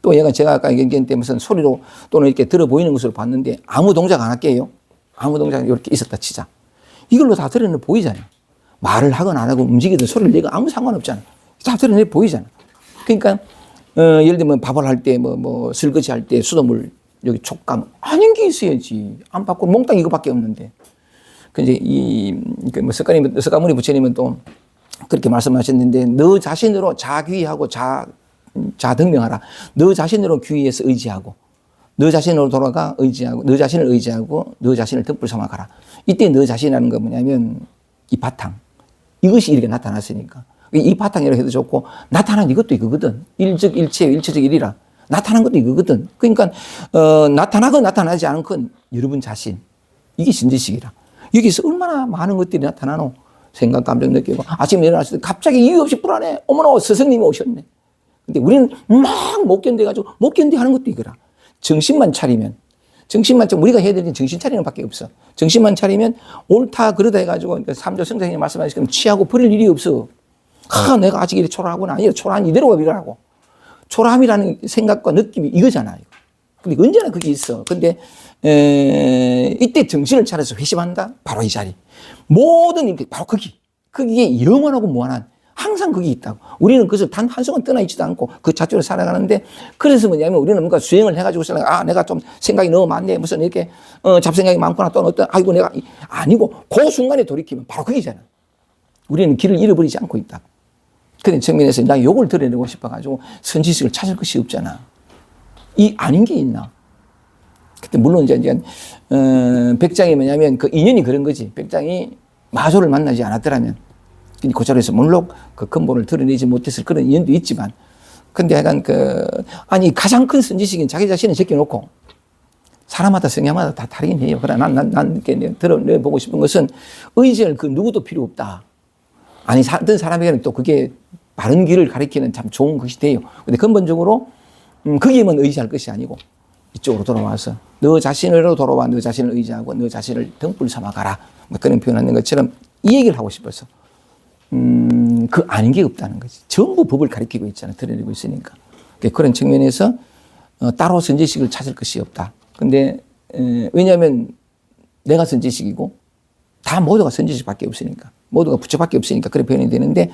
또 제가 아까 얘기한 때 무슨 소리로 또는 이렇게 들어 보이는 것으로 봤는데 아무 동작 안 할게요. 아무 동작 이렇게 있었다 치자. 이걸로 다 드러내 보이잖아요. 말을 하건 안 하고 움직이든 소리를 내건 아무 상관없잖아. 다 드러내 보이잖아. 그러니까, 예를 들면 밥을 할 때 설거지 할 때 수돗물 여기 촉감 아닌 게 있어야지. 안 받고 몽땅 이거밖에 없는데. 근데 석가모니 부처님은 또 그렇게 말씀하셨는데 너 자신으로 자귀하고 자등명하라. 너 자신으로 귀의해서 의지하고 너 자신으로 돌아가 의지하고 너 자신을 의지하고 너 자신을 덕불 삼아가라. 이때 너 자신이라는 건 뭐냐면 이 바탕. 이것이 이렇게 나타났으니까. 이 바탕이라고 해도 좋고 나타난 이것도 이거거든. 일적 일체 일체적 일이라. 나타난 것도 이거거든. 그러니까 나타나건 나타나지 않은 건 여러분 자신. 이게 신지식이라. 여기서 얼마나 많은 것들이 나타나노. 생각, 감정 느끼고 아침에 일어났을 때 갑자기 이유 없이 불안해. 어머나 스승님이 오셨네. 근데 우리는 막 못 견뎌가지고 못 견뎌 하는 것도 이거라. 정신만 차리면 우리가 해야 될 게 정신 차리는 밖에 없어. 정신만 차리면 옳다 그러다 해가지고 그러니까 삼조 성장님 말씀하시면 취하고 버릴 일이 없어. 내가 아직 이래 초라하구나. 아니 초라한 이대로 가라고. 초라함이라는 생각과 느낌이 이거잖아요. 근데 언제나 그게 있어. 근데 이때 정신을 차려서 회심한다. 바로 이 자리. 모든 게 바로 그게 영원하고 무한한 항상 그게 있다고. 우리는 그것을 단 한순간 떠나 있지도 않고 그 자체로 살아가는데 그래서 뭐냐면 우리는 뭔가 수행을 해가지고 내가 좀 생각이 너무 많네. 무슨 이렇게 잡생각이 많구나. 또는 아이고 내가 아니고 그 순간에 돌이키면 바로 그게잖아. 우리는 길을 잃어버리지 않고 있다. 그런 측면에서 나 요걸 드러내고 싶어가지고 선지식을 찾을 것이 없잖아. 이 아닌 게 있나? 그때 물론 이제 백장이 뭐냐면 그 인연이 그런 거지. 백장이 마소를 만나지 않았더라면 그 자리에서 물론 그 근본을 드러내지 못했을 그런 인연도 있지만 근데 약간 아니 가장 큰 선지식인 자기 자신을 제껴놓고 사람마다 성향마다 다 다르긴 해요. 그러나 난 이렇게 드러내보고 싶은 것은 의지할 그 누구도 필요 없다. 아니 어떤 사람에게는 또 그게 바른 길을 가리키는 참 좋은 것이 돼요. 근데 근본적으로 거기에만 의지할 것이 아니고 이쪽으로 돌아와서 너 자신으로 돌아와 너 자신을 의지하고 너 자신을 등불 삼아가라. 그런 표현하는 것처럼 이 얘기를 하고 싶어서 그 아닌 게 없다는 거지. 전부 법을 가리키고 있잖아. 드러내고 있으니까. 그런 측면에서 따로 선지식을 찾을 것이 없다. 근데 왜냐하면 내가 선지식이고 다 모두가 선지식밖에 없으니까 모두가 부처밖에 없으니까 그런 표현이 되는데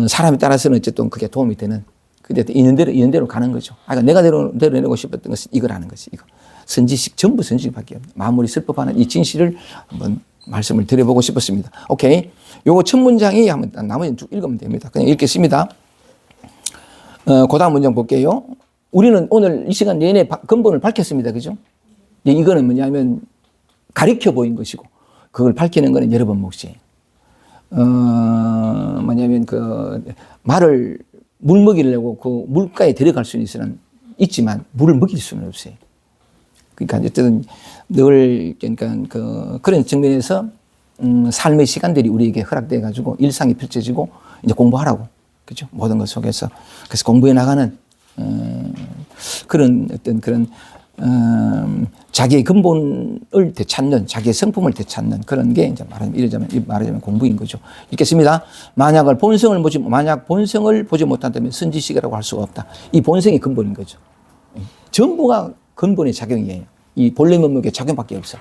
사람에 따라서는 어쨌든 그게 도움이 되는 근데 인연대로 가는 거죠. 내가 드러내고 싶었던 것은 이거라는 것이 이거. 선지식 전부 선지식밖에 없다. 만물이 설법하는 이 진실을 한번 말씀을 드려보고 싶었습니다. 오케이. 요거 첫 문장이 한번 나머지는 쭉 읽으면 됩니다. 그냥 읽겠습니다. 그 다음 문장 볼게요. 우리는 오늘 이 시간 내내 근본을 밝혔습니다. 그죠? 이거는 뭐냐면 가리켜 보인 것이고 그걸 밝히는 거는 여러분 몫이에요. 뭐냐면 말을 물 먹이를 내고 그 물가에 들어갈 수는 있지만 물을 먹일 수는 없어요. 그러니까 어쨌든 늘 그러니까 그런 측면에서 삶의 시간들이 우리에게 허락돼 가지고 일상이 펼쳐지고 이제 공부하라고 그죠? 모든 것 속에서 그래서 공부해 나가는 그런 어떤 그런 자기의 근본을 되찾는, 자기의 성품을 되찾는 그런 게 이제 말하자면 공부인 거죠. 읽겠습니다. 만약 본성을 보지 못한다면 선지식이라고 할 수가 없다. 이 본성이 근본인 거죠. 전부가 근본의 작용이에요. 이 본래 면목의 작용밖에 없어.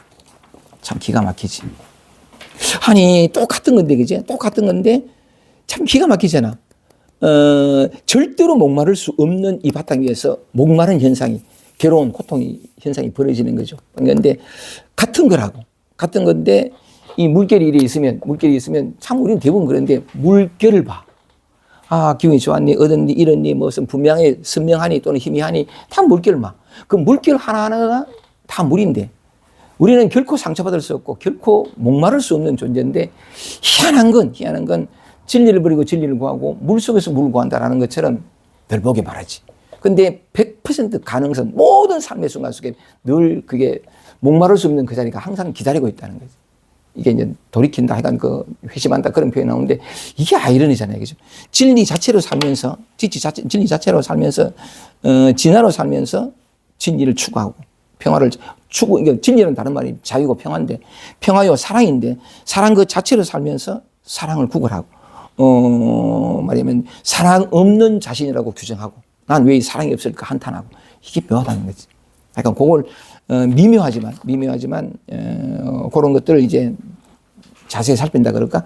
참 기가 막히지. 아니 똑같은 건데, 그지? 똑같은 건데 참 기가 막히잖아. 절대로 목마를 수 없는 이 바탕 위에서 목마른 현상이, 괴로운 고통이 현상이 벌어지는 거죠. 그런데 같은 거라고. 같은 건데 이 물결이 있으면 참 우리는 대부분 그런데 물결을 봐. 아, 기분이 좋았니, 얻었니, 이랬니, 무슨 분명히 선명하니 또는 희미하니 다 물결을 봐. 그 물결 하나하나가 다 물인데 우리는 결코 상처받을 수 없고 결코 목마를 수 없는 존재인데 희한한 건 진리를 버리고 진리를 구하고 물속에서 물을 구한다라는 것처럼 늘 보게 말하지. 근데 100% 가능성, 모든 삶의 순간 속에 늘 그게 목마를 수 없는 그 자리가 항상 기다리고 있다는 거지. 이게 이제 돌이킨다, 하여간 회심한다 그런 표현이 나오는데 이게 아이러니잖아요. 그죠? 진리 자체로 살면서, 진리 자체로 살면서, 진화로 살면서 진리를 추구하고 평화를 그러니까 진리는 다른 말이 자유고 평화인데, 평화요 사랑인데, 사랑 그 자체로 살면서 사랑을 구걸하고, 말하면 사랑 없는 자신이라고 규정하고, 난 왜 사랑이 없을까 한탄하고, 이게 묘하다는 거지. 약간 그걸 미묘하지만 그런 것들을 이제 자세히 살핀다 그럴까?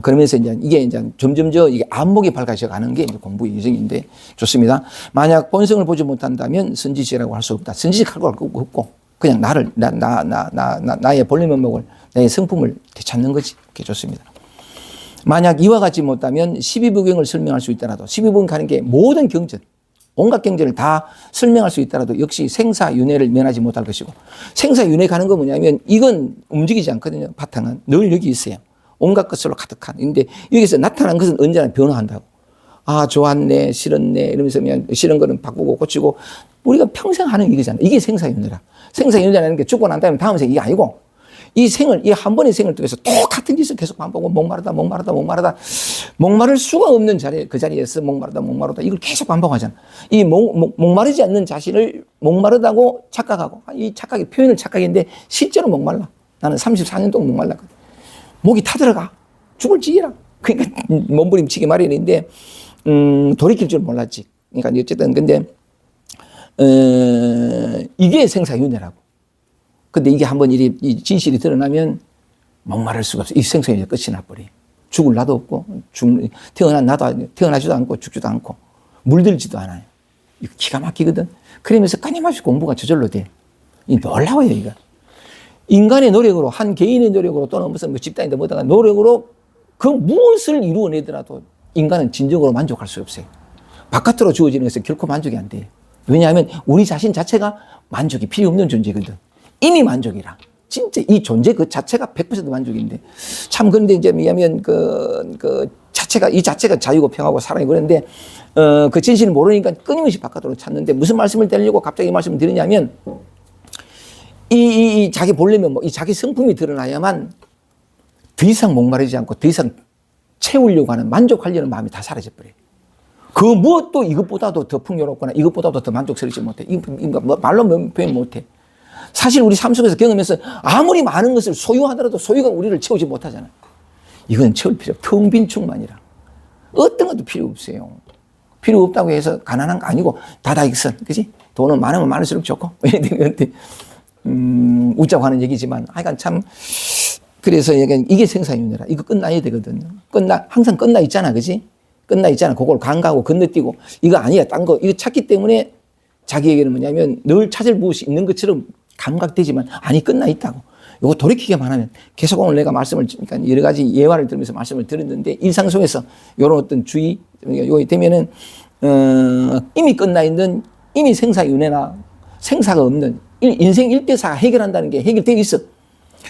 그러면서 이게 점점 이게 안목이 밝아져 가는 게 이제 공부의 예정인데 좋습니다. 만약 본성을 보지 못한다면 선지식이라고 할 수 없다. 선지식할 거 없고 그냥 나의 본래 면목을, 나의 성품을 되찾는 거지. 그게 좋습니다. 만약 이와 같지 못하면 12부경을 설명할 수 있더라도, 12부경 가는 게 모든 경전, 온갖 경전을 다 설명할 수 있더라도 역시 생사윤회를 면하지 못할 것이고, 생사윤회 가는 건 뭐냐면 이건 움직이지 않거든요. 바탕은 늘 여기 있어요. 온갖 것으로 가득한. 근데 여기서 나타난 것은 언제나 변화한다고. 아, 좋았네, 싫었네, 이러면서 그냥 싫은 거는 바꾸고 고치고, 우리가 평생 하는 이거잖아. 이게 생사윤회라. 생사윤회라는 게 죽고 난 다음에 다음 생 이게 아니고, 이 한 번의 생을 통해서 똑같은 짓을 계속 반복하고, 목마를 수가 없는 그 자리에서 목마르다. 이걸 계속 반복하잖아. 이 목마르지 않는 자신을 목마르다고 착각하고, 이 표현을 착각인데, 실제로 목말라. 나는 34년 동안 목말랐거든. 목이 타들어가. 죽을 지기라. 그러니까 몸부림치기 마련인데, 돌이킬 줄 몰랐지. 그러니까 어쨌든, 근데, 이게 생사윤회라고. 근데 이게 한번 이 진실이 드러나면 목마를 수가 없어. 이 생사윤회 끝이 나버려. 죽을 나도 없고, 태어나지도 않고, 죽지도 않고, 물들지도 않아요. 이거 기가 막히거든. 그러면서 끊임없이 공부가 저절로 돼. 이 놀라워요, 이거. 인간의 노력으로, 한 개인의 노력으로 또는 무슨 집단이든 뭐든 노력으로 그 무엇을 이루어내더라도 인간은 진정으로 만족할 수 없어요. 바깥으로 주어지는 것은 결코 만족이 안 돼요. 왜냐하면 우리 자신 자체가 만족이 필요 없는 존재거든. 이미 만족이라. 진짜 이 존재 그 자체가 100% 만족인데. 참, 그런데 이제 왜냐면 이 자체가 자유고 평화고 사랑이고 그런데, 그 진실을 모르니까 끊임없이 바깥으로 찾는데 무슨 말씀을 드리려고 갑자기 이 말씀을 드리냐면, 이 자기 본래 면목, 이 자기 성품이 드러나야만 더 이상 목마르지 않고 더 이상 채우려고 하는, 만족하려는 마음이 다 사라져버려요. 그 무엇도 이것보다도 더 풍요롭거나 이것보다도 더 만족스럽지 못해. 말로 표현 못해. 사실 우리 삶 속에서 경험해서 아무리 많은 것을 소유하더라도 소유가 우리를 채우지 못하잖아요. 이건 채울 필요 없어. 텅 빈 충만이라. 어떤 것도 필요 없어요. 필요 없다고 해서 가난한 거 아니고 다다익선. 그지? 돈은 많으면 많을수록 좋고. 웃자고 하는 얘기지만 하여간 참, 그래서 이게 생사윤회라. 이거 끝나야 되거든. 항상 끝나 있잖아. 그지? 끝나 있잖아. 그걸 간과하고 건너뛰고 이거 아니야. 딴 거. 이거 찾기 때문에 자기에게는 뭐냐면 늘 찾을 무엇이 있는 것처럼 감각되지만 아니 끝나 있다고. 이거 돌이키기만 하면 계속 오늘 내가 그러니까 여러 가지 예화를 들으면서 말씀을 드렸는데 일상 속에서 이런 어떤 주의, 요기 되면은, 이미 끝나 있는 이미 생사윤회나 생사가 없는 인생 일대사가 해결한다는 게 해결되어 있어.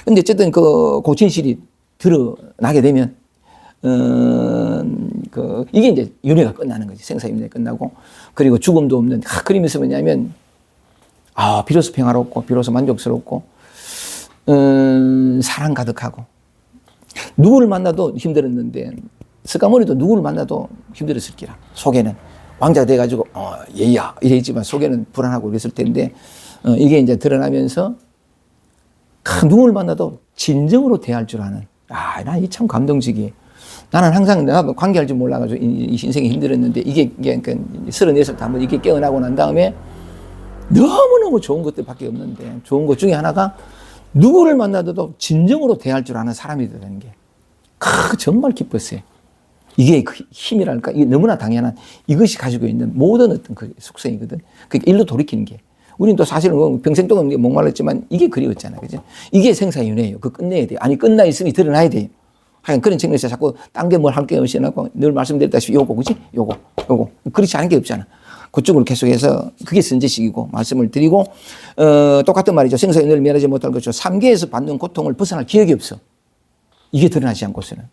근데 어쨌든 그 진실이 드러나게 되면, 이게 이제 윤회가 끝나는 거지. 생사윤회 끝나고. 그리고 죽음도 없는, 그러면서 뭐냐면, 비로소 평화롭고, 비로소 만족스럽고, 사랑 가득하고. 누구를 만나도 힘들었는데, 스가모니도 누구를 만나도 힘들었을 기라. 속에는 왕자가 돼가지고, 얘야, 이랬지만 속에는 불안하고 그랬을 텐데, 이게 이제 드러나면서 누굴 만나도 진정으로 대할 줄 아는, 난 이 참 감동적이에요. 나는 항상 내가 관계할 줄 몰라가지고 이 인생이 힘들었는데 이게 34살 때 한번 이게 깨어나고 난 다음에 너무너무 좋은 것들밖에 없는데 좋은 것 중에 하나가 누구를 만나도 진정으로 대할 줄 아는 사람이 되는 게 정말 기뻤어요. 이게 그 힘이랄까? 이게 너무나 당연한 이것이 가지고 있는 모든 어떤 그 속성이거든. 그러니까 일로 돌이키는 게. 우리는 또 사실은 평생 동안 목말랐지만 이게 그리웠잖아. 그죠? 이게 생사윤회예요. 그거 끝내야 돼요. 아니, 끝나 있으니 드러나야 돼요. 하여간 그런 측면에서 자꾸 딴 게 뭘 할 게 없이나고 늘 말씀드렸다시피 요거, 그지? 요거. 그렇지 않은 게 없잖아. 그쪽으로 계속해서 그게 선제식이고 말씀을 드리고, 똑같은 말이죠. 생사윤회를 면하지 못할 것이죠. 3계에서 받는 고통을 벗어날 기억이 없어. 이게 드러나지 않고서는.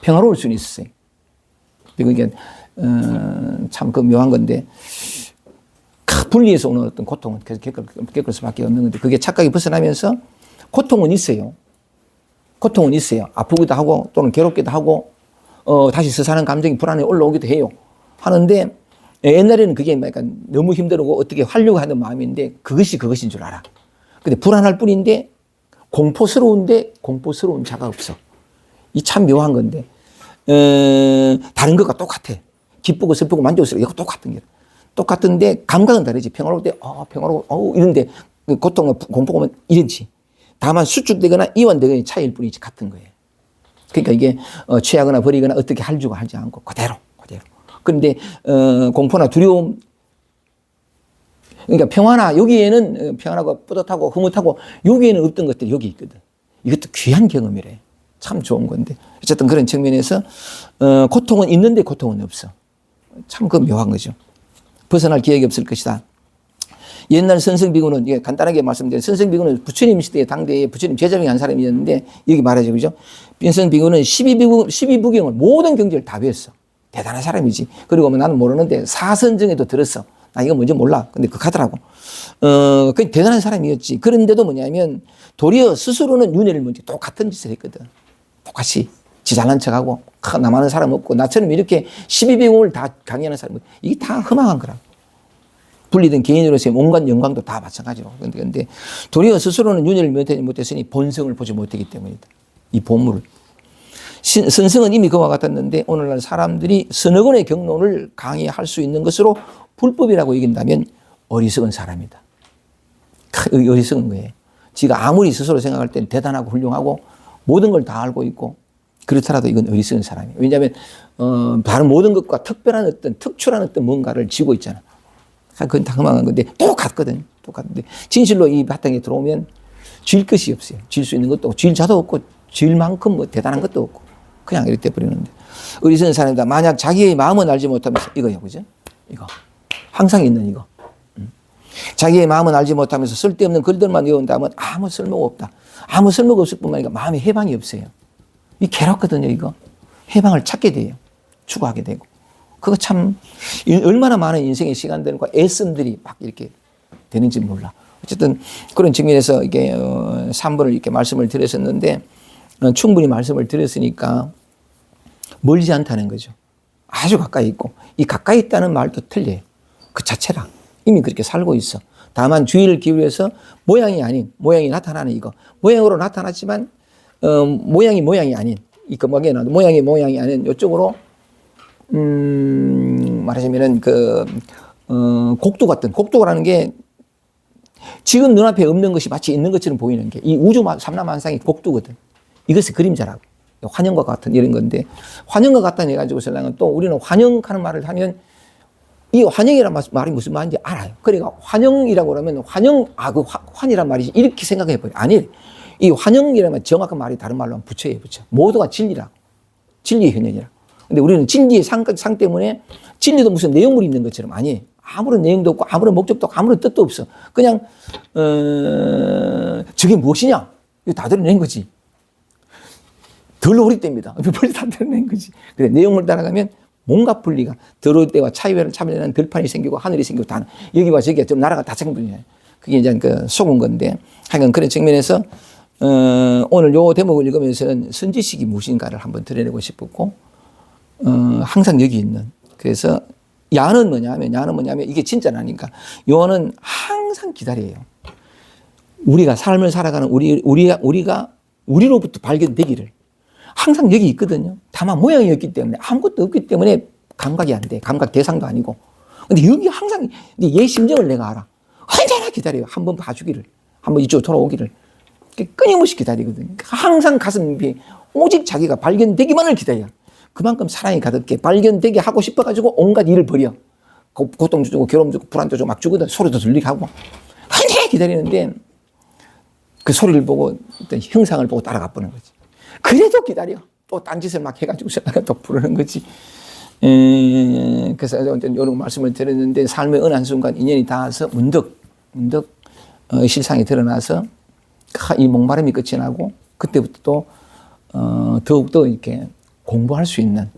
평화로울 수는 있었어요. 그리고 이게, 참 그 묘한 건데, 분리해서 오는 어떤 고통은 계속 겪을 수밖에 없는 건데, 그게 착각이 벗어나면서 고통은 있어요. 고통은 있어요. 아프기도 하고, 또는 괴롭기도 하고, 다시 서사는 감정이 불안해 올라오기도 해요. 하는데, 옛날에는 그게 약간 너무 힘들고 어떻게 하려고 하는 마음인데, 그것인 줄 알아. 근데 불안할 뿐인데, 공포스러운 자가 없어. 이 참 묘한 건데, 다른 것과 똑같아. 기쁘고 슬프고 만족스러워. 이거 똑같은 게. 똑같은데, 감각은 다르지. 평화로울 때, 평화로워, 이런데, 고통과 공포가 오면 이런지. 다만 수축되거나 이완되거나 차이일 뿐이지, 같은 거예요. 그러니까 이게, 취하거나 버리거나 어떻게 하려고 하지 않고, 그대로. 그런데, 공포나 두려움, 그러니까 평화나, 여기에는 평안하고 뿌듯하고 흐뭇하고, 여기에는 없던 것들이 여기 있거든. 이것도 귀한 경험이래. 참 좋은 건데. 어쨌든 그런 측면에서, 고통은 있는데 고통은 없어. 참 그 묘한 거죠. 벗어날 기억이 없을 것이다. 옛날 선성비구는, 이게 간단하게 말씀드린 선성비구는 부처님 시대에 당대에 부처님 제자 중에 한 사람이었는데, 여기 말하죠. 그죠? 선성비구는 12부경을 모든 경제를 다 배웠어. 대단한 사람이지. 그리고 나는 모르는데 사선정에도 들었어. 나 이거 뭔지 몰라. 근데 그렇더라고. 그 대단한 사람이었지. 그런데도 뭐냐면 도리어 스스로는 윤회를 먼저 똑같은 짓을 했거든. 똑같이 지 잘난 척하고 남하는 사람 없고 나처럼 이렇게 12비공을 다 강의하는 사람, 이게 다 허망한 거라. 분리된 개인으로서의 온갖 영광도 다 마찬가지로. 그런데 도리어 스스로는 윤회를 못했으니 본성을 보지 못했기 때문이다. 이 본물을. 선성은 이미 그와 같았는데 오늘날 사람들이 서너 권의 경론을 강의할 수 있는 것으로 불법이라고 여긴다면 어리석은 사람이다. 어리석은 거예요. 지가 아무리 스스로 생각할 땐 대단하고 훌륭하고 모든 걸 다 알고 있고 그렇더라도 이건 어리석은 사람이에요. 왜냐하면 다른 모든 것과 특별한 어떤 특출한 어떤 뭔가를 쥐고 있잖아. 그건 다 허망한 건데 똑같거든. 똑같은데 진실로 이 바탕에 들어오면 쥘 것이 없어요. 쥘 수 있는 것도 없고 쥘 자도 없고 쥘 만큼 뭐 대단한 것도 없고 그냥 이렇게 돼버리는데 어리석은 사람이다. 만약 자기의 마음은 알지 못하면서 이거요. 그죠? 이거. 항상 있는 이거. 자기의 마음은 알지 못하면서 쓸데없는 글들만 외운다면 아무 쓸모가 없다. 아무 쓸모가 없을 뿐만 아니라 마음에 해방이 없어요. 이 괴롭거든요, 이거. 해방을 찾게 돼요. 추구하게 되고. 그거 참, 얼마나 많은 인생의 시간들과 애씀들이 막 이렇게 되는지 몰라. 어쨌든 그런 측면에서 이게 3번을 이렇게 말씀을 드렸었는데 충분히 말씀을 드렸으니까 멀지 않다는 거죠. 아주 가까이 있고 이 가까이 있다는 말도 틀려요. 그 자체라. 이미 그렇게 살고 있어. 다만 주의를 기울여서 모양이 나타나는 이거. 모양으로 나타났지만 모양이 아닌 이 금방에 나도 모양이 아닌 이쪽으로 말하자면은 곡두라는 게 지금 눈앞에 없는 것이 마치 있는 것처럼 보이는 게 이 우주 삼라만상이 곡두거든. 이것이 그림자라고. 환영과 같은 이런 건데 환영과 같다는 해가지고 설랑은 또 우리는 환영하는 말을 하면 이 환영이라는 말이 무슨 말인지 알아요. 그러니까 환영이라고 그러면 그 환이란 말이지 이렇게 생각해버려. 아니, 이 환영이라면 정확한 말이 다른 말로 하면 부처예요, 부처. 모두가 진리라고. 진리의 현현이라고. 근데 우리는 진리의 상 때문에 진리도 무슨 내용물이 있는 것처럼 아니에요. 아무런 내용도 없고 아무런 목적도 없고 아무런 뜻도 없어. 그냥 저게 무엇이냐? 이거 다 드러낸 거지. 덜 오리 때입니다. 벌써 다 드러낸 거지. 그래, 내용을 따라가면 뭔가 분리가 더러울 때와 차이를 참여하는 들판이 생기고 하늘이 생기고 다 여기와 저기가 좀 나라가 다 생분이에요. 그게 이제 속은 건데 하여간 그런 측면에서 오늘 요 대목을 읽으면서는 선지식이 무엇인가를 한번 드러내고 싶었고 항상 여기 있는 그래서 야는 뭐냐면 이게 진짜는 아니니까. 요는 항상 기다려요. 우리가 삶을 살아가는 우리가 우리로부터 발견되기를 항상 여기 있거든요. 다만 모양이 없기 때문에 아무것도 없기 때문에 감각이 안 돼. 감각 대상도 아니고. 근데 여기 항상 얘 심정을 내가 알아. 언제나 기다려요. 한번 봐주기를. 한번 이쪽으로 돌아오기를. 끊임없이 기다리거든요. 항상 가슴이 오직 자기가 발견되기만을 기다려. 그만큼 사랑이 가득해. 발견되게 하고 싶어가지고 온갖 일을 벌여. 고통 주고 괴로움 주고 불안도 주고 막 주거든. 소리도 들리게 하고. 언제나 기다리는데 그 소리를 보고 어떤 형상을 보고 따라가 보는 거지. 그래도 기다려. 또 딴짓을 막 해가지고 또 부르는 거지. 그래서 이런 말씀을 드렸는데 삶의 어느 한순간 인연이 닿아서 문득 실상이 드러나서 이 목마름이 끝이 나고 그때부터 또 더욱더 이렇게 공부할 수 있는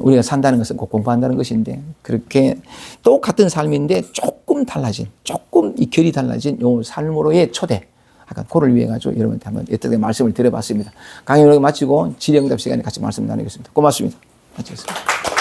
우리가 산다는 것은 꼭 공부한다는 것인데 그렇게 똑같은 삶인데 조금 달라진 조금 이 결이 달라진 요 삶으로의 초대 약간 그를 위해 가지고 여러분한테 한번 어떻게 말씀을 드려봤습니다. 강의 마치고 질의응답 시간에 같이 말씀 나누겠습니다. 고맙습니다. 마치겠습니다.